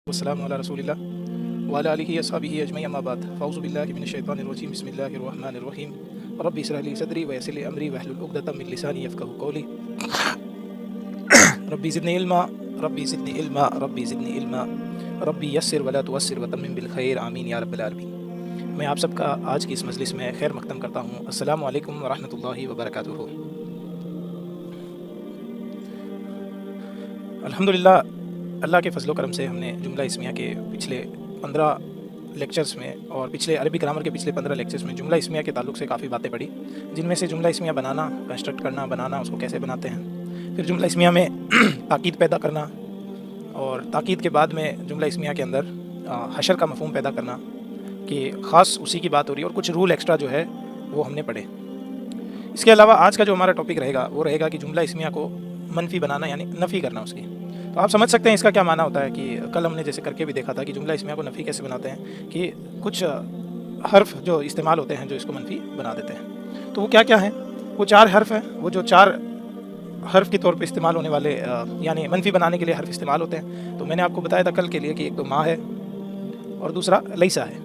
वस्सलामु अला रसूलिल्लाह व अला आलिहि अस्हाबिहि अजमईन अम्मा बाद फ़अऊज़ु बिल्लाहि मिनश शैतानिर रजीम बिस्मिल्लाहिर रहमानिर रहीम रब्बि इश्रह ली सदरी व यस्सिर ली अमरी वहलुल उक़दतम मिन लिसानी यफ़क़हू क़ौली रब्बि ज़िदनी इल्मा रब्बि ज़िदनी इल्मा रब्बि ज़िदनी इल्मा रब्बि यस्सिर वला तुअस्सिर व तम्मिम बिल खैर आमीन या रब्बल आलमीन। मैं आप सबका आज की इस मजलिस में खैर मक़दम करता हूँ। अस्सलामु अलैकुम व रहमतुल्लाहि व बरकातुहू। अल्हम्दुलिल्लाह, अल्लाह के फ़ज़ल व करम से हमने जुमला इस्मिया के पिछले 15 लेक्चर्स में और पिछले अरबी ग्रामर के पिछले 15 लेक्चर्स में जुमला इस्मिया के ताल्लुक़ से काफ़ी बातें पढ़ी, जिनमें से जुमला इस्मिया बनाना, कंस्ट्रक्ट करना, बनाना, उसको कैसे बनाते हैं, फिर जुमला इस्मिया में ताकीद पैदा करना, और ताकीद के बाद में जुमला इस्मिया के अंदर हशर का मफ़हूम पैदा करना कि ख़ास उसी की बात हो रही है, और कुछ रूल एक्स्ट्रा जो है वो हमने पढ़े। इसके अलावा आज का जो हमारा टॉपिक रहेगा वो रहेगा कि जुमला इस्मिया को मनफी बनाना, यानी नफ़ी करना उसकी। तो आप समझ सकते हैं इसका क्या माना होता है कि कल हमने जैसे करके भी देखा था कि जुमला इस्मिया को नफ़ी कैसे बनाते हैं, कि कुछ हर्फ जो इस्तेमाल होते हैं जो इसको मनफी बना देते हैं। तो वो क्या क्या हैं? वो 4 हर्फ हैं। वो जो 4 हर्फ के तौर पे इस्तेमाल होने वाले यानी मनफी बनाने के लिए हर्फ इस्तेमाल होते हैं, तो मैंने आपको बताया था कल के लिए कि एक तो माँ है और दूसरा लईसा है।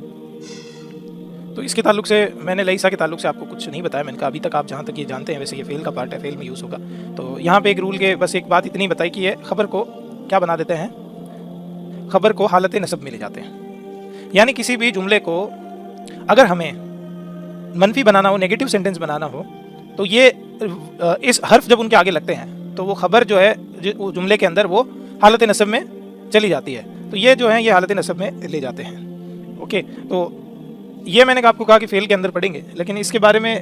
तो इसके ताल्लुक से मैंने लईसा के ताल्लुक से आपको कुछ नहीं बताया। मैंने कहा अभी तक आप जहाँ तक ये जानते हैं, वैसे ये फ़ेल का पार्ट है, फ़ेल में यूज़ होगा। तो यहाँ पे एक रूल के बस एक बात इतनी बताई कि ये ख़बर को क्या बना देते हैं, ख़बर को हालत नसब में ले जाते हैं। यानी किसी भी जुमले को अगर हमें मनफी बनाना हो, नेगेटिव सेंटेंस बनाना हो, तो ये इस हर्फ जब उनके आगे लगते हैं तो वो ख़बर जो है जुमले के अंदर वो हालत नसब में चली जाती है। तो ये जो है ये हालत नसब में ले जाते हैं। ओके, तो ये मैंने आपको कहा कि फ़ेल के अंदर पढ़ेंगे, लेकिन इसके बारे में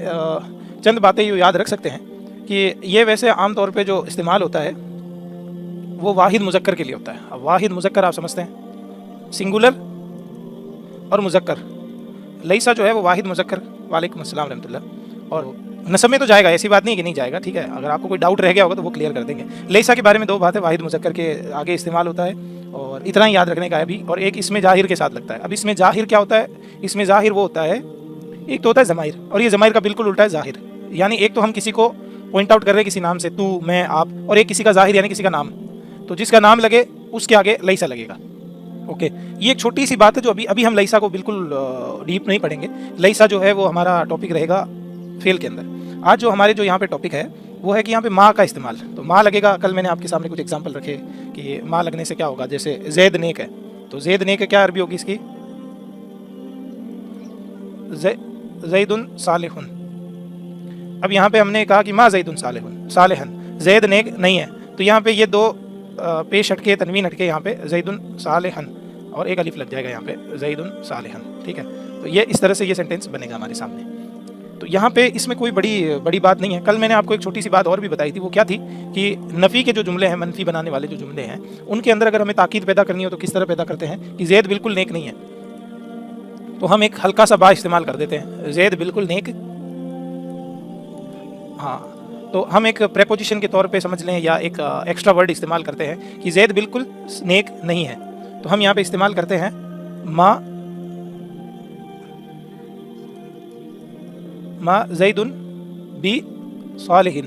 चंद बातें ये याद रख सकते हैं कि ये वैसे आम तौर पे जो इस्तेमाल होता है वो वाहिद मुज़क्कर के लिए होता है। अब वाहिद मुज़क्कर आप समझते हैं, सिंगुलर और मुज़क्कर। लईसा जो है वो वाहिद मुज़क्कर, वालेकुम अस्सलाम रहमतुल्लाह, और नसब में तो जाएगा, ऐसी बात नहीं है कि नहीं जाएगा, ठीक है। अगर आपको कोई डाउट रह गया होगा तो वो क्लियर कर देंगे। लईसा के बारे में 2 बातें, वाहिद मुज़क्कर के आगे इस्तेमाल होता है और इतना ही याद रखने का है अभी, और एक इसमें जाहिर के साथ लगता है। अब इसमें जाहिर क्या होता है? इसमें जाहिर वो होता है, एक तो होता है ज़माइर, और ये ज़माइर का बिल्कुल उल्टा है जाहिर। यानी एक तो हम किसी को पॉइंट आउट कर रहे हैं किसी नाम से, तू, मैं, आप, और एक किसी का जाहिर यानी किसी का नाम। तो जिसका नाम लगे उसके आगे लईसा लगेगा। ओके, ये एक छोटी सी बात है जो अभी हम लईसा को बिल्कुल डीप नहीं पढ़ेंगे। लईसा जो है वो हमारा टॉपिक रहेगा फेल के अंदर। आज जो हमारे जो यहाँ पे टॉपिक है वो है कि यहाँ पे माँ का इस्तेमाल। तो माँ लगेगा, कल मैंने आपके सामने कुछ एग्जांपल रखे कि माँ लगने से क्या होगा। जैसे जैद नेक है, तो जैद नेक है क्या अरबी होगी इसकी? जैदुन सालिहुन। अब यहाँ पे हमने कहा कि माँ जैदुन सालिहुन, सालिहन, जैद नेक नहीं है, तो यहाँ पे ये 2 पेश हटके, तनवीन हटके, यहाँ पे जैदुन सालिहन, और एक अलिफ लग जाएगा यहाँ पे जैदुन सालिहन, ठीक है। तो ये इस तरह से ये सेंटेंस बनेगा हमारे सामने। तो यहाँ पे इसमें कोई बड़ी बात नहीं है। कल मैंने आपको एक छोटी सी बात और भी बताई थी, वो क्या थी कि नफ़ी के जो जुमले हैं, मनफी बनाने वाले जो जुमले हैं, उनके अंदर अगर हमें ताकीद पैदा करनी हो तो किस तरह पैदा करते हैं कि जैद बिल्कुल नेक नहीं है, तो हम एक हल्का सा बा इस्तेमाल कर देते हैं, जैद बिल्कुल नेक। हाँ, तो हम एक प्रेपोजिशन के तौर पे समझ लें, या एक एक्स्ट्रा वर्ड इस्तेमाल करते हैं कि जैद बिल्कुल नेक नहीं है। तो हम यहाँ पे इस्तेमाल करते हैं मा जैदुन बी सालिहिन।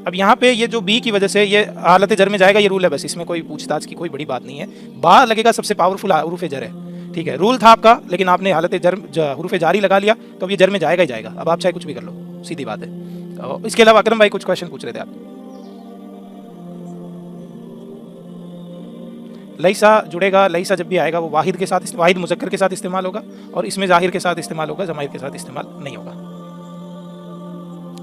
अब यहाँ पे ये जो बी की वजह से ये हालत जर में जाएगा, ये रूल है, बस इसमें कोई पूछताछ की कोई बड़ी बात नहीं है। बा लगेगा सबसे पावरफुल हुरूफ जर है, ठीक है। रूल था आपका, लेकिन आपने हालत जर हुरूफ जारी लगा लिया, तो अब ये जर में जाएगा ही जाएगा। अब आप चाहे कुछ भी कर लो, सीधी बात है। तो इसके अलावा अकरम भाई कुछ क्वेश्चन पूछ रहे थे आप। लईसा जुड़ेगा, लईसा जब भी आएगा वो वाहिद के साथ, वाहिद मुज़क्कर के साथ इस्तेमाल होगा, और इसमें जाहिर के साथ इस्तेमाल होगा, ज़माइर के साथ इस्तेमाल नहीं होगा।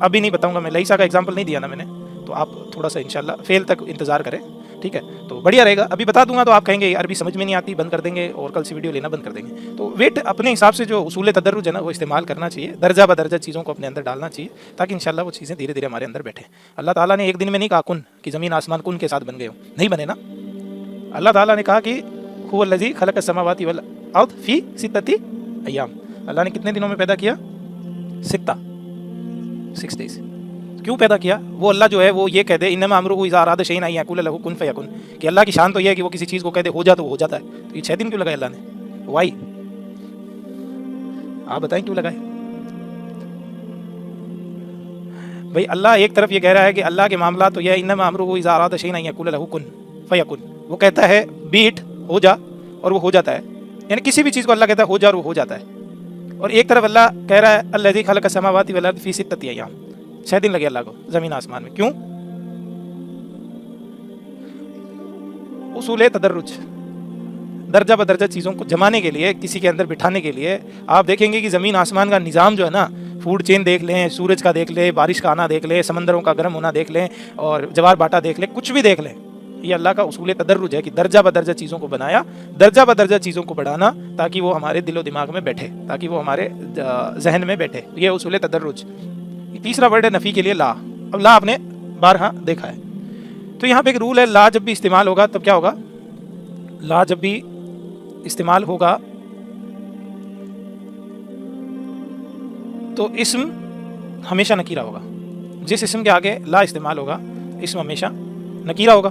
अभी नहीं बताऊंगा मैं, लईसा का एग्जांपल नहीं दिया ना मैंने, तो आप थोड़ा सा इंशाल्लाह फेल तक इंतज़ार करें, ठीक है। तो बढ़िया रहेगा। अभी बता दूंगा तो आप कहेंगे अरबी समझ में नहीं आती, बंद कर देंगे और कल से वीडियो लेना बंद कर देंगे। तो वेट अपने हिसाब से जो उसूल तदर्रुज है ना वो इस्तेमाल करना चाहिए, दर्जा बदर्जा चीज़ों को अपने अंदर डालना चाहिए, ताकि इंशाल्लाह वो चीज़ें धीरे धीरे हमारे अंदर बैठे। अल्लाह ताला ने एक दिन में नहीं कहा कुन, कि ज़मीन आसमान कुन के साथ बन गए हो, नहीं बने ना। अल्लाह ताला ने कहा कि हुवल्लज़ी खलक़स समावाति वल अर्द फ़ी सित्तति अय्याम। अल्लाह ने कितने दिनों में पैदा किया? 6 डेज़। क्यों पैदा किया? वो अल्लाह जो है वो ये कह दे इन्नमा अमरुहु इज़ा अरादा शैअन अन यक़ूला लहू कुन फ़यकुन, कि अल्लाह की शान तो ये है कि वो किसी चीज़ को कह दे हो जा तो वो हो जाता है। तो ये 6 दिन क्यों लगाए अल्लाह ने? वाई, आप बताएं क्यों लगाए भाई? अल्लाह एक तरफ ये कह रहा है कि अल्लाह के मामला तो यह इन्नमा अमरुहु इज़ा अरादा शैअन अन यक़ूला लहू कुन फ़यकुन, वो कहता है बीट हो जा और वो हो जाता है, यानी किसी भी चीज़ को अल्लाह कहता है हो जा और वो हो जाता है। और एक तरफ अल्लाह कह रहा है अल्लज़ी खलक़ समावाति वल अर्द फ़ी सित्तति अय्याम, 6 दिन लगे अल्लाह को ज़मीन आसमान में। क्यों? उसूल तदर्रुज, दर्जा बदर्जा चीज़ों को जमाने के लिए, किसी के अंदर बिठाने के लिए। आप देखेंगे कि ज़मीन आसमान का निज़ाम जो है ना, फूड चेन देख लें, सूरज का देख लें, बारिश का आना देख लें, समंदरों का गर्म होना देख लें, और जवार बाटा देख लें, कुछ भी देख लें, ये अल्लाह का उसूल तदर्रुज है कि दर्जा बदर्जा चीज़ों को बनाया, दर्जा बदर्जा चीज़ों को बढ़ाना, ताकि वो हमारे दिलो दिमाग में बैठे, ताकि वो हमारे जहन में बैठे। ये उसूल तदर्रुज। तीसरा वर्ड है नफ़ी के लिए ला। अब ला आपने बारहा देखा है, तो यहाँ पे एक रूल है, ला जब भी इस्तेमाल होगा तब क्या होगा? ला जब भी इस्तेमाल होगा तो इस्म हमेशा नकीरा होगा। जिस इस्म के आगे ला इस्तेमाल होगा, इस्म हमेशा नकीरा होगा।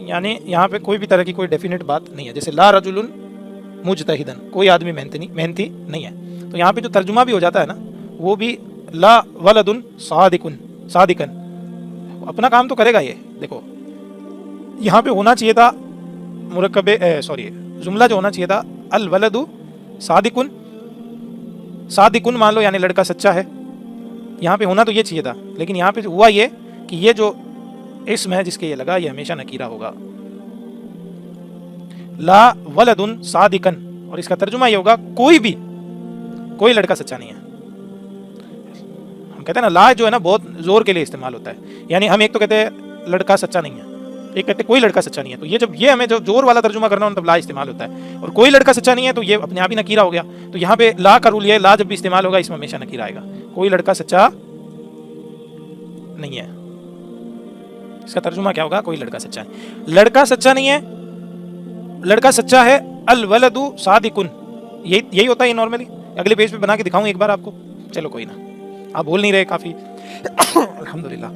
यानी यहाँ पे कोई भी तरह की कोई डेफिनेट बात नहीं है। जैसे ला रजुलुन मुजतहिदन, कोई आदमी मेहनती नहीं है, तो यहाँ पे जो तर्जुमा भी हो जाता है ना, वो भी ला वलदुन सादिकन, अपना काम तो करेगा ये। देखो यहाँ पे होना चाहिए था जुमला जो होना चाहिए था अल वलदु सादिकुन, सादिकुन मान लो यानी लड़का सच्चा है, यहाँ पे होना तो ये चाहिए था, लेकिन यहाँ पे हुआ ये कि ये जो इस्म है जिसके ये लगा, ये हमेशा नकीरा होगा। ला वलदुन सादिकन, और इसका तर्जुमा ये होगा कोई लड़का सच्चा नहीं है। हम कहते हैं ना, ला जो है ना बहुत जोर के लिए इस्तेमाल होता है। यानी हम एक तो कहते हैं लड़का सच्चा नहीं है, एक कहते कोई लड़का सच्चा नहीं है। तो ये जब ये हमें जो जोर वाला तर्जुमा करना हो तब ला इस्तेमाल होता है। और कोई लड़का सच्चा नहीं है तो ये अपने आप ही नकीरा हो गया। तो यहाँ पे ला का रूल ये, ला जब भी इस्तेमाल होगा इसमें हमेशा नकीरा आएगा। कोई लड़का सच्चा नहीं है, इसका तर्जुमा क्या होगा? कोई लड़का सच्चा है। लड़का सच्चा नहीं है, लड़का सच्चा है अल वलदु सादिकुन, यही होता है नॉर्मली। अगले पेज पे बना के दिखाऊं एक बार आपको? चलो कोई ना, आप बोल नहीं रहे काफी। अल्हम्दुलिल्लाह।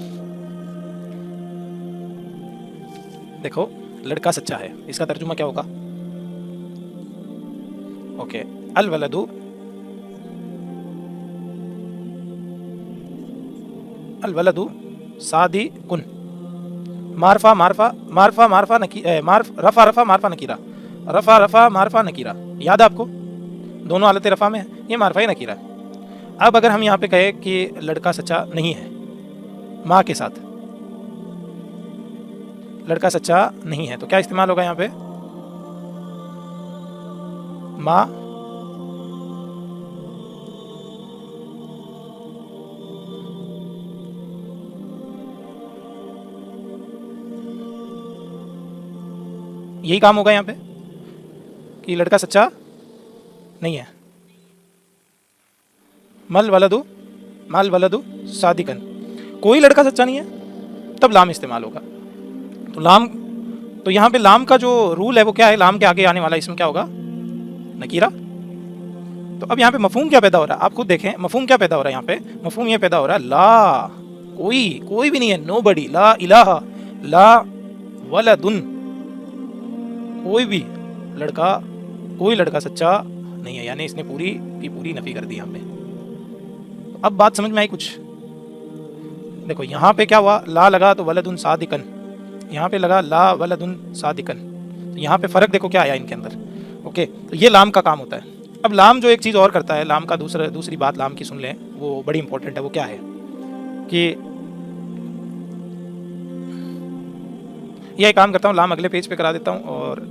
देखो लड़का सच्चा है, इसका तर्जुमा क्या होगा? ओके, अल वलदु सादिकुन, रफा मारफा नकीरा, याद है आपको? दोनों हालतें रफा में है, ये मारफा ही नकीरा। अब अगर हम यहाँ पे कहे कि लड़का सच्चा नहीं है, माँ के साथ लड़का सच्चा नहीं है, तो क्या इस्तेमाल होगा यहाँ पे? माँ यही काम होगा यहाँ पे कि लड़का सच्चा नहीं है। माल वलदु सादिकन, कोई लड़का सच्चा नहीं है, तब लाम इस्तेमाल होगा। तो लाम, तो यहाँ पे लाम का जो रूल है वो क्या है? लाम के आगे आने वाला इसमें क्या होगा? नकीरा। तो अब यहाँ पे मफहूम क्या पैदा हो रहा है? आप खुद देखें मफहूम क्या पैदा हो रहा है। यहाँ पे मफहूम ये पैदा हो रहा है, ला कोई भी नहीं है, नोबडी, ला इलाहा, ला वलदुन, कोई लड़का सच्चा नहीं है, यानी इसने पूरी की पूरी नफी कर दी यहाँ पे। तो अब बात समझ में आई कुछ? देखो यहाँ पे क्या हुआ, ला लगा तो वलदुन सादिकन, यहाँ पे लगा ला वलदुन सादिकन, तो यहाँ पे फर्क देखो क्या आया इनके अंदर। ओके, तो ये लाम का काम होता है। अब लाम जो एक चीज़ और करता है, लाम का दूसरी बात लाम की सुन लें, वो बड़ी इंपॉर्टेंट है। वो क्या है कि यह काम करता हूँ, लाम अगले पेज पे करा देता हूँ, और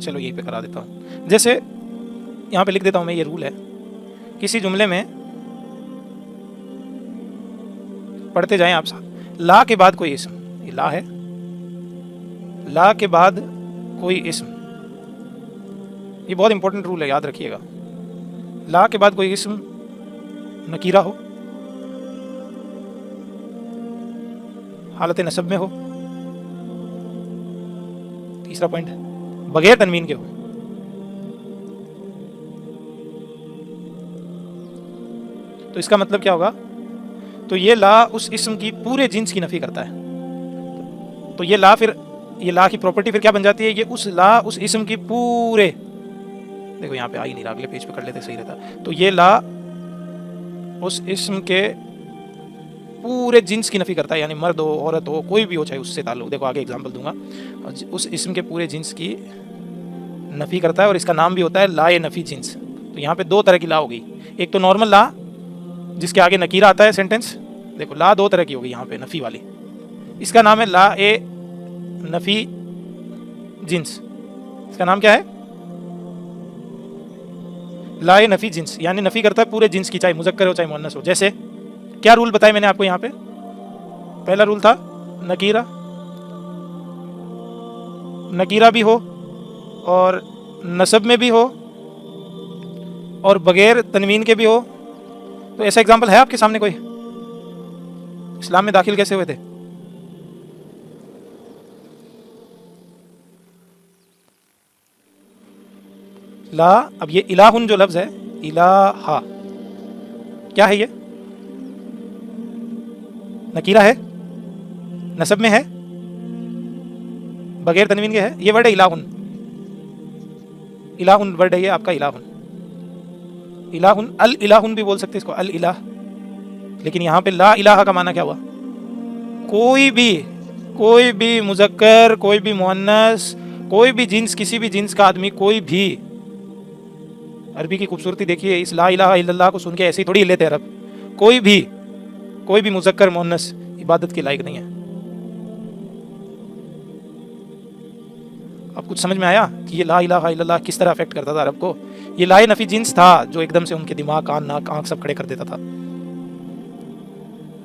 चलो यहीं पे करा देता हूँ। जैसे यहाँ पे लिख देता हूँ मैं, ये रूल है, किसी जुमले में पढ़ते जाएं आप साथ, ला के बाद कोई इस्म, ये ला है, ला के बाद कोई इस्म, ये बहुत इंपॉर्टेंट रूल है, याद रखिएगा। ला के बाद कोई इस्म नकीरा हो, हालत नसब में हो, तीसरा पॉइंट है, बगैर तनवीन के हो। तो इसका मतलब क्या होगा? तो ये ला उस इस्म की पूरे जिन्स की नफी करता है। तो ये ला की प्रॉपर्टी फिर क्या बन जाती है? ये उस इस्म की पूरे, देखो यहाँ पे आ ही नहीं रहा, अगले पेज पे कर लेते सही रहता। तो ये ला उस इस्म के पूरे जिन्स की नफ़ी करता है, यानी मर्द हो, औरत हो, कोई भी हो, चाहे उससे ताल्लुक। देखो आगे एग्जाम्पल दूंगा। उस इस्म के पूरे जिन्स की नफ़ी करता है, और इसका नाम भी होता है लाए नफ़ी जिन्स। तो यहाँ पे दो तरह की ला हो गई। एक तो नॉर्मल ला जिसके आगे नकीरा आता है सेंटेंस। देखो ला दो तरह की होगी यहाँ पे नफ़ी वाली। इसका नाम है ला ए नफ़ी जिन्स। इसका नाम क्या है? ला ए नफ़ी जिन्स, यानी नफ़ी करता है पूरे जिन्स की, चाहे मुज़क्कर हो चाहे मुअन्नस हो। जैसे क्या रूल बताए मैंने आपको यहाँ पे? पहला रूल था नकीरा, नकीरा भी हो और नसब में भी हो और बगैर तनवीन के भी हो। तो ऐसा एग्जाम्पल है आपके सामने कोई? इस्लाम में दाखिल कैसे हुए थे? ला, अब ये इलाहुन जो लफ्ज है, इलाहा, क्या है ये? नकीरा है, नसब में है, बगैर तनवीन के है। ये वर्ड है इलाहुन। इलाहुन वर्ड है ये आपका, इलाहुन। इलाहुन, अल इलाहुन भी बोल सकते हैं इसको, अल इलाह। लेकिन यहाँ पे ला इलाहा का माना क्या हुआ? कोई भी मुजक्कर, कोई भी मुअन्नस, कोई भी जिन्स, किसी भी जिन्स का आदमी, कोई भी। अरबी की खूबसूरती देखिए, इस ला इलाहा इल्लल्लाह को सुन के ऐसे ही थोड़ी लेते अरब। कोई भी मुजक्कर मुअन्नस इबादत के लायक नहीं है। अब कुछ समझ में आया कि ये ला इलाहा इल्लल्लाह किस तरह अफेक्ट करता था अरब को? ये लाए नफी जिन्स था जो एकदम से उनके दिमाग, कान, नाक, आंख सब खड़े कर देता था।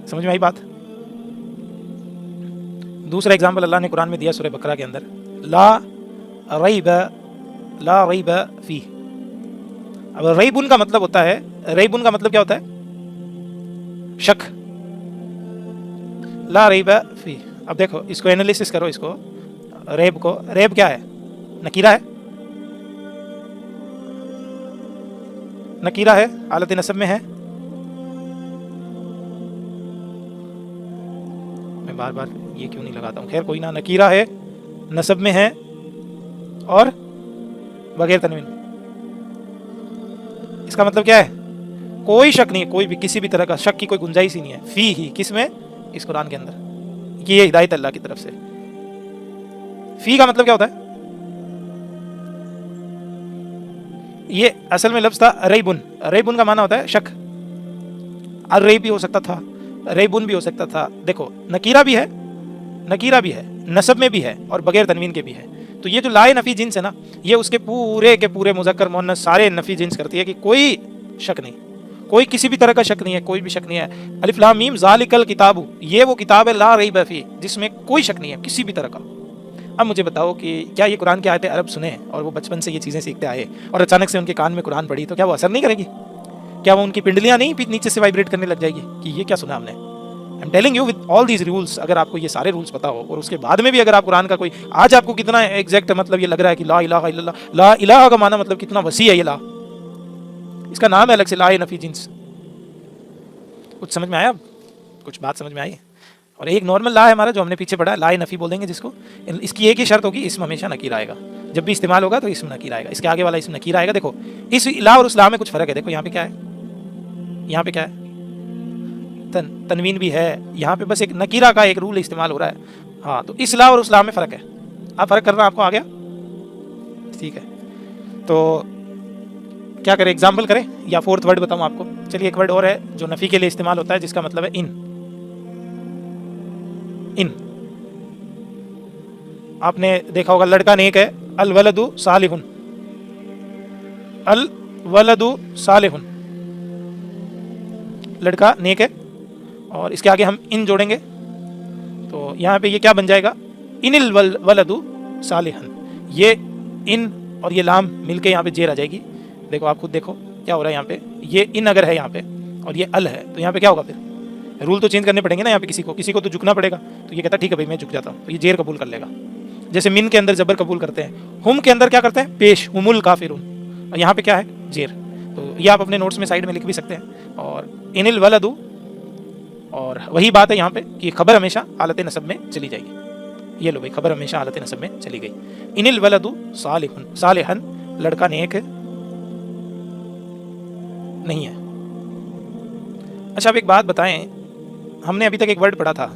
समझ में आई बात? दूसरा एग्जाम्पल अल्लाह ने कुरान में दिया सूरह बकरा के अंदर, ला रैब फी। अब रैबुन का मतलब होता है, रैबुन का मतलब क्या होता है? शक। ला रैब फी। अब देखो इसको एनालिसिस करो, इसको रैब को। रैब क्या है? नकीरा है, नकीरा है, हालत नसब में है। मैं बार बार ये क्यों नहीं लगाता हूँ, खैर कोई ना। नकीरा है, नसब में है और बगैर तनवीन। इसका मतलब क्या है? कोई शक नहीं है, कोई भी किसी भी तरह का शक की कोई गुंजाइश ही नहीं है। फी ही, किसमें? इस कुरान के अंदर। ये हिदायत अल्लाह की तरफ से। फी का मतलब क्या होता है? ये असल में लफ्ज था रैबुन। रैबुन का माना होता है शक। अर्रैब भी हो सकता था, रैबुन भी हो सकता था। देखो नकीरा भी है, नसब में भी है और बगैर तनवीन के भी है। तो ये जो लाए नफी जिन्स है ना, ये उसके पूरे के पूरे मुजक्कर मुअन्नस सारे नफी जिन्स करती है कि कोई शक नहीं, कोई किसी भी तरह का शक नहीं है, कोई भी शक नहीं है। अलिफ लाम मीम ज़ालिकल किताबु, ये वो किताब है ला रैब फी, जिसमें कोई शक नहीं है किसी भी तरह का। अब मुझे बताओ कि क्या ये कुरान की आयतें अरब सुने और वो बचपन से ये चीज़ें सीखते आए और अचानक से उनके कान में कुरान पड़ी, तो क्या वो असर नहीं करेगी? क्या वो उनकी पिंडलियाँ नहीं नीचे से वाइब्रेट करने लग जाएगी कि ये क्या सुना हमने? I am telling you with all these rules, अगर आपको ये सारे रूल्स पता हो और उसके बाद में भी अगर आप कुरान का कोई, आज आपको कितना एग्जैक्ट मतलब ये लग रहा है कि ला इलाहा इल्लल्लाह, ला इलाहा का माना मतलब कितना वसी है ये ला। इसका नाम है अलग से लाए नफी जिन्स। कुछ समझ में आया? कुछ बात समझ में आई? और एक नॉर्मल ला है हमारा जो हमने पीछे पढ़ा, लाए नफ़ी बोल देंगे जिसको। इसकी एक ही शर्त होगी, इसमें हमेशा नकीर आएगा। जब भी इस्तेमाल होगा तो इसमें नकीर आएगा, इसके आगे वाला इसमें नकीर आएगा। देखो इस ला और उस ला में कुछ फ़र्क है। देखो यहाँ पे क्या है, यहाँ पे क्या है? तनवीन भी है। यहाँ पे बस एक नकीरा का एक रूल इस्तेमाल हो रहा है। हाँ, तो इस ला और उस ला में फ़र्क है। आप फ़र्क करना आपको आ गया? ठीक है, तो क्या करें, एग्जाम्पल करें या फोर्थ वर्ड बताऊँ आपको? चलिए एक वर्ड और है जो नफ़ी के लिए इस्तेमाल होता है, जिसका मतलब है इन। आपने देखा होगा लड़का नेक है, अल वलदु सालिहुन, अल वलदु सालिहुन, लड़का नेक है। और इसके आगे हम इन जोड़ेंगे तो यहाँ पे ये क्या बन जाएगा? इनिल वलदु सालिहन। ये इन और ये लाम मिलके यहाँ पे जेर आ जाएगी। देखो आप खुद देखो क्या हो रहा है यहाँ पे। ये इन अगर है यहाँ पे और ये अल है तो यहाँ पे क्या होगा? फिर रूल तो चेंज करने पड़ेंगे ना। यहाँ पे किसी को तो झुकना पड़ेगा। तो ये कहता ठीक है भाई मैं झुक जाता हूँ, तो ये जेर कबूल कर लेगा। जैसे मिन के अंदर जबर कबूल करते हैं, हुम के अंदर क्या करते हैं? पेश, हुमुल काफिरून। और यहाँ पे क्या है? जेर। तो ये आप अपने नोट्स में साइड में लिख भी सकते हैं। और इनिल वलदु, और वही बात है यहाँ पे कि खबर हमेशा हालत नसब में चली जाएगी। ये लो भाई, खबर हमेशा हालत नसब में चली गई। इनिल वलदु सालिहुन, सालिहन, लड़का नेक नहीं है। अच्छा अब एक बात बताएं हमने अभी तक एक वर्ड पढ़ा था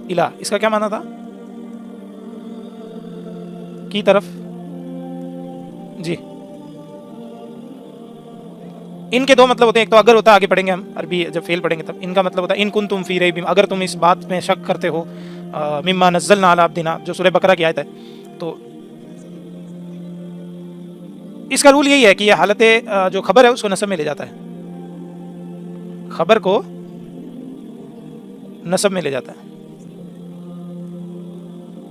इला, इसका क्या माना था? की तरफ जी। इनके दो मतलब होते हैं, एक तो अगर होता है, आगे पढ़ेंगे हम अरबी जब फेल पढ़ेंगे तब। इनका मतलब होता है इन कुंतुम फी रैबिम, अगर तुम इस बात में शक करते हो, मिम्मा नज़्ज़लना अला अब्दिना, जो सूरह बकरा की आयत है। तो इसका रूल यही है कि ये हालत जो खबर है उसको नसब में ले जाता है, खबर को नसब में ले जाता है।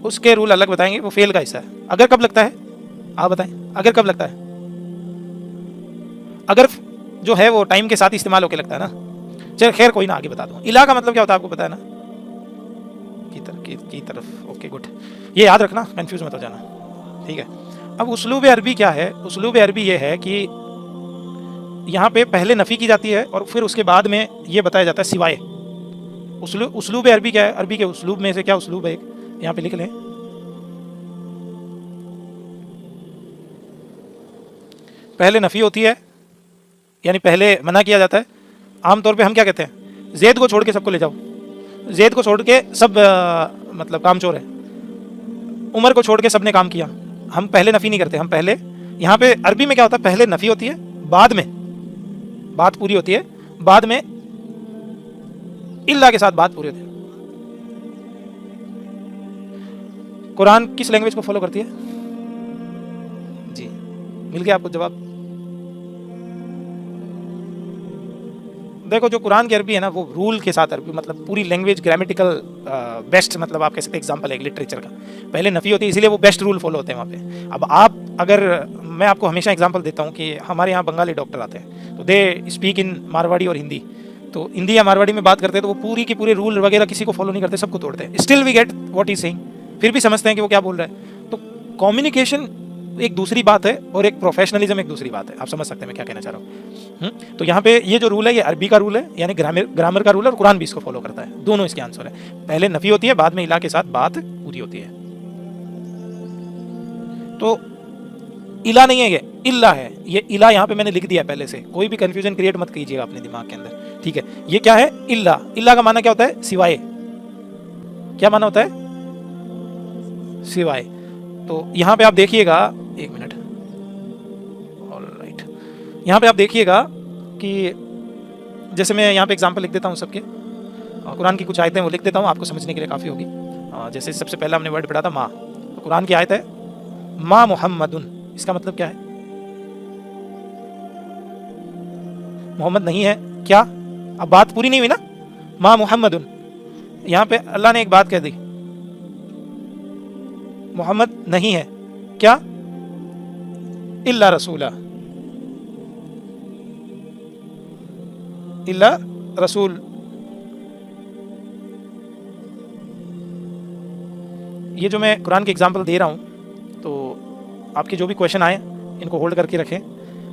उसके रूल अलग बताएंगे, वो फेल का हिस्सा है। अगर कब लगता है आप बताएं, अगर कब लगता है? अगर जो है वो टाइम के साथ इस्तेमाल होके लगता है ना। चल खैर कोई ना, आगे बता दूं। इला का मतलब क्या होता है आपको पता है ना? की तरफ। ओके गुड, ये याद रखना, कंफ्यूज मत हो जाना, ठीक है। अब उस्लूब अरबी क्या है? उस्लूब अरबी ये है कि यहाँ पे पहले नफ़ी की जाती है और फिर उसके बाद में ये बताया जाता है सिवाय। उस्लूब अरबी क्या है? अरबी के उस्लूब में से क्या उस्लूब है, एक यहाँ पे लिख लें। पहले नफ़ी होती है, यानी पहले मना किया जाता है। आमतौर पे हम क्या कहते हैं? जैद को छोड़ के सबको ले जाओ, जैद को छोड़ के सब मतलब काम चोर है, उमर को छोड़ के सबने काम किया। हम पहले नफ़ी नहीं करते, हम पहले, यहाँ पे अरबी में क्या होता है? पहले नफ़ी होती है, बाद में बात पूरी होती है, बाद में इल्ला के साथ बात पूरी होती है। कुरान किस लैंग्वेज को फॉलो करती है? जी, मिल गया आपको जवाब। देखो जो कुरान की अरबी है ना, वो रूल के साथ अरबी, मतलब पूरी लैंग्वेज ग्रामेटिकल बेस्ट, मतलब आप कह सकते हैं एग्जांपल है लिटरेचर का। पहले नफ़ी होती है, इसीलिए वो बेस्ट रूल फॉलो होते हैं वहाँ पे। अब आप अगर, मैं आपको हमेशा एग्जांपल देता हूँ कि हमारे यहाँ बंगाली डॉक्टर आते हैं, तो दे स्पीक इन मारवाड़ी और हिंदी। तो हिंदी या मारवाड़ी में बात करते हैं तो वो पूरी की पूरे रूल वगैरह किसी को फॉलो नहीं करते, सबको तोड़ते हैं। Still we get what is saying, फिर भी समझते हैं कि वो क्या बोल रहा है। तो कम्युनिकेशन एक दूसरी बात है और एक प्रोफेशनलिज्म एक दूसरी बात है। आप समझ सकते हैं मैं क्या कहना चाह रहा हूँ। तो यहाँ पे ये जो रूल है, ये अरबी का रूल है, यानी ग्रामर का रूल है, और कुरान भी इसको फॉलो करता है। दोनों इसके आंसर है। पहले नफी होती है, बाद में इला के साथ बात पूरी होती है। तो इला नहीं है, ये इल्ला है। ये इला यहाँ पे मैंने लिख दिया पहले से, कोई भी कंफ्यूजन क्रिएट मत कीजिएगा अपने दिमाग के अंदर, ठीक है। ये क्या है? इल्ला। इल्ला का माना क्या होता है? सिवाय। क्या माना होता है? सिवाय। तो यहाँ पे आप देखिएगा, एक मिनट, ऑलराइट, यहाँ पे आप देखिएगा कि जैसे मैं यहाँ पे एग्जांपल लिख देता हूँ सबके, कुरान की कुछ आयतें वो लिख देता हूँ, आपको समझने के लिए काफ़ी होगी। जैसे सबसे पहला हमने वर्ड पढ़ा था माँ, तो कुरान की आयत है माँ मुहम्मदुन। इसका मतलब क्या है? मोहम्मद नहीं है क्या? अब बात पूरी नहीं हुई ना। माँ मुहम्मदुन, यहाँ पे अल्लाह ने एक बात कह दी, मोहम्मद नहीं है क्या? इल्ला रसूला, इल्ला रसूल। ये जो मैं कुरान के एग्जाम्पल दे रहा हूँ, तो आपके जो भी क्वेश्चन आए इनको होल्ड करके रखें,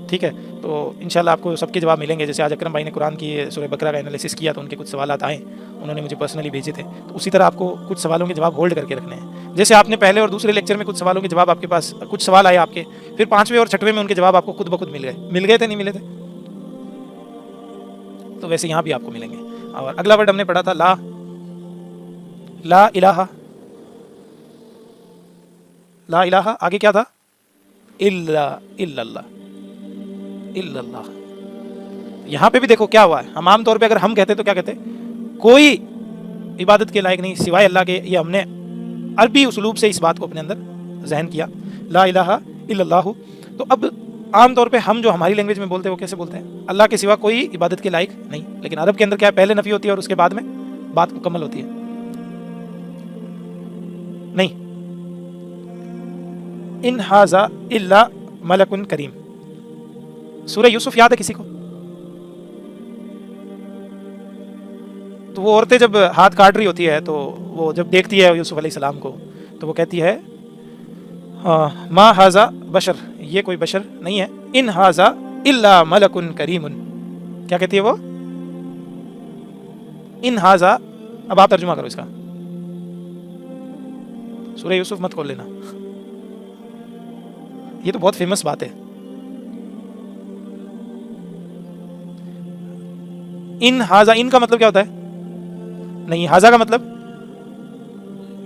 ठीक है। तो इंशाल्लाह आपको सबके जवाब मिलेंगे। जैसे आज अकरम भाई ने कुरान की सूरह बकरा का एनालिसिस किया, तो उनके कुछ सवाल आए, उन्होंने मुझे पर्सनली भेजे थे। तो उसी तरह आपको कुछ सवालों के जवाब होल्ड करके रखने हैं। जैसे आपने पहले और दूसरे लेक्चर में कुछ सवालों के जवाब, आपके पास कुछ सवाल आए आपके, फिर पाँचवें और छठवें में उनके जवाब आपको खुद ब खुद मिल गए थे, नहीं मिले थे? तो वैसे यहाँ भी आपको मिलेंगे। और अगला वर्ड हमने पढ़ा था ला इलाहा। ला इलाहा, आगे क्या था? इल्लल्लाह। यहाँ पे भी देखो क्या हुआ है। हम आमतौर पे अगर हम कहते तो क्या कहते? कोई इबादत के लायक नहीं सिवाय अल्लाह के। ये हमने अरबी उस्लूब से इस बात को अपने अंदर जहन किया, ला इलाहा इल्लल्लाहु। तो अब आमतौर पे हम जो हमारी लैंग्वेज में बोलते हैं वो कैसे बोलते हैं? अल्लाह के सिवा कोई इबादत के लायक नहीं। लेकिन अरब के अंदर क्या है? पहले नफी होती है और उसके बाद में बात मुकम्मल होती है। नहीं, इन हाजा इल्ला मलकुन करीम। सूरह यूसुफ याद है किसी को? तो वो औरतें जब हाथ काट रही होती है, तो वो जब देखती है यूसुफ अलैहिस्सलाम को, तो वो कहती है मा हाजा बशर, ये कोई बशर नहीं है। इन हाजा इल्ला मलकुन करीमुन। क्या कहती है वो? इन हाजा। अब आप तर्जुमा करो इसका। सूरह यूसुफ मत खोल लेना, ये तो बहुत फेमस बात है। इन हाजा, इन का मतलब क्या होता है? नहीं, हाजा का मतलब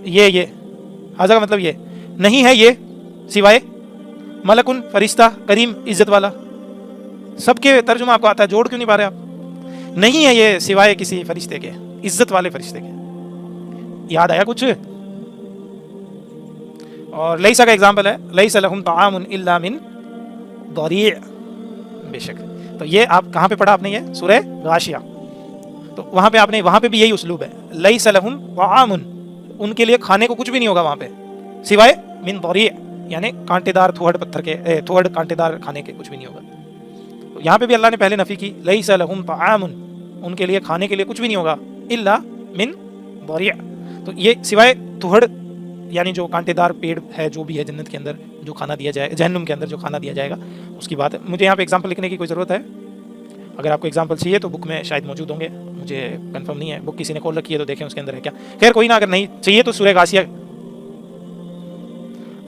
ये हाजा का मतलब ये नहीं है, ये सिवाय मलकुन फरिश्ता करीम इज्जत वाला। सबके तर्जुमा आपको आता है, जोड़ क्यों नहीं पा रहे आप? नहीं है ये सिवाय किसी फरिश्ते के, इज्जत वाले फरिश्ते के। याद आया कुछ? और लईसा का एग्जाम्पल है, लईसा लहुम ताआमुन इल्ला मिन दरी'। बेशक, तो ये आप कहाँ पे पढ़ा आपने? ये सूरह गाशिया। तो वहाँ पे भी यही उसलूब है, लईसा लहुम ताआमुन, उनके लिए खाने को कुछ भी नहीं होगा वहाँ पे सिवाय मिन दरी', यानी कांटेदार थोहड़ पत्थर के, थोहड़ कांटेदार खाने के कुछ भी नहीं होगा। तो यहाँ पे भी अल्लाह ने पहले नफी की, लईसा लहुम ताआमुन, उनके लिए खाने के लिए कुछ भी नहीं होगा, इल्ला मिन दरी', तो ये सिवाय थोहड़ यानी जो कांटेदार पेड़ है, जो भी है जन्नत के अंदर जो खाना दिया जाएगा, जहन्नुम के अंदर जो खाना दिया जाएगा, उसकी बात है। मुझे यहाँ पे एग्जाम्पल लिखने की कोई ज़रूरत है? अगर आपको एग्जाम्पल चाहिए तो बुक में शायद मौजूद होंगे, मुझे कंफर्म नहीं है, बुक किसी ने खोल रखी है तो देखें उसके अंदर है क्या। खैर कोई ना, अगर नहीं चाहिए तो सूरह गाशिया,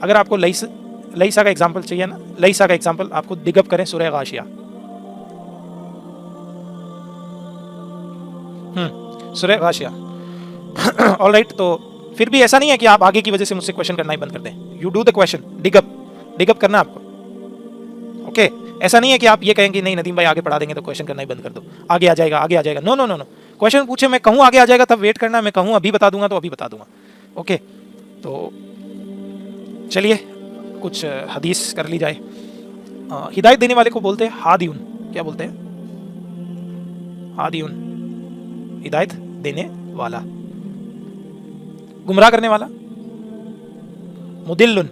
अगर आपको लईसा का एग्जाम्पल चाहिए ना, लईसा का एग्जाम्पल आपको दिगअप करें सूरह गाशिया। सूरह गाशिया। ऑलराइट, तो फिर भी ऐसा नहीं है कि आप आगे की वजह से मुझसे क्वेश्चन करना ही बंद कर दें। यू डू द क्वेश्चन, डिगअप करना आपको। ओके, ऐसा नहीं है कि आप ये कहेंगे नहीं नदीम भाई आगे पढ़ा देंगे तो क्वेश्चन करना ही बंद कर दो, आगे आ जाएगा। No no no no, question पूछे, मैं कहूँ आगे आ जाएगा तब वेट करना, मैं कहूँ अभी बता दूंगा तो अभी बता दूंगा। ओके, तो चलिए कुछ हदीस कर ली जाए। हिदायत देने वाले को बोलते हैं हादियुन। क्या बोलते हैं? हादियुन, हिदायत देने वाला। गुमराह करने वाला मुदिल्लुन,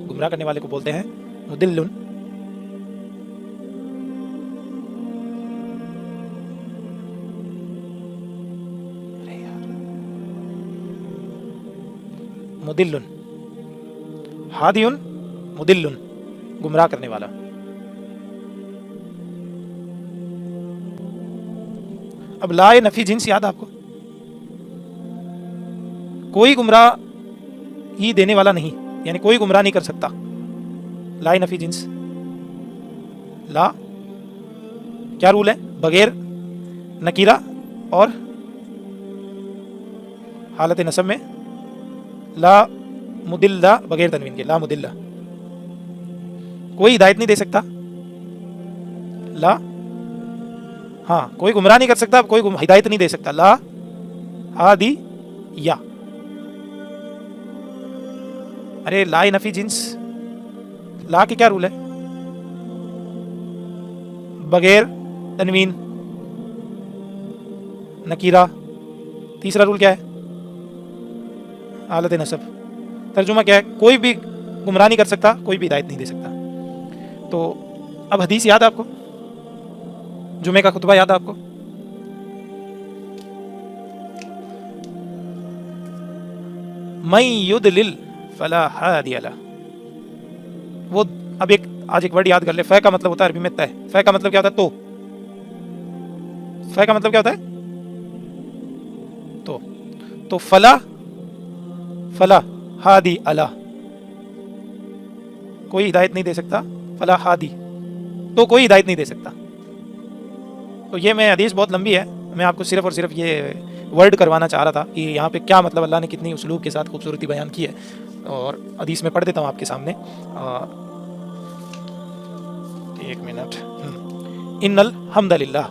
गुमराह करने वाले को बोलते हैं मुदिल्लुन। मुदिल्लुन, हादियुन, मुदिल्लुन, गुमराह करने वाला। अब लाए नफी जिन्स याद आपको? कोई गुमराह ही देने वाला नहीं, यानी कोई गुमराह नहीं कर सकता। लाए नफी जिन्स, ला क्या रूल है? बगैर नकीरा और हालत नसब में ला मुदिल्ला, बगैर तनवीन के ला मुदिल्ला। कोई हिदायत नहीं दे सकता, ला, हाँ कोई गुमराह नहीं कर सकता, कोई हिदायत नहीं दे सकता। ला हादी या, अरे ला नफी जिन्स, ला के क्या रूल है? बगैर तनवीन, नकीरा। तीसरा रूल क्या है? हालत नसब। तर्जुमा क्या है? कोई भी गुमराह नहीं कर सकता, कोई भी हिदायत नहीं दे सकता। तो अब हदीस याद है आपको? जुमे का खुतबा याद है आपको? मई युदलिल फला हादिया लह। वो अब आज एक वर्ड याद कर ले, फै का मतलब होता है अरबी में तय। फै का मतलब क्या होता है? तो। फै का मतलब क्या होता है? तो फला हादी अला, कोई हिदायत नहीं दे सकता। फला हादी, तो कोई हिदायत नहीं दे सकता। तो ये मैं हदीस बहुत लंबी है, मैं आपको सिर्फ और सिर्फ ये वर्ड करवाना चाह रहा था कि यहाँ पे क्या मतलब अल्लाह ने कितनी उसलूब के साथ खूबसूरती बयान की है। और हदीस में पढ़ देता हूँ आपके सामने। एक मिनट। इन्नल हम्दलिल्लाह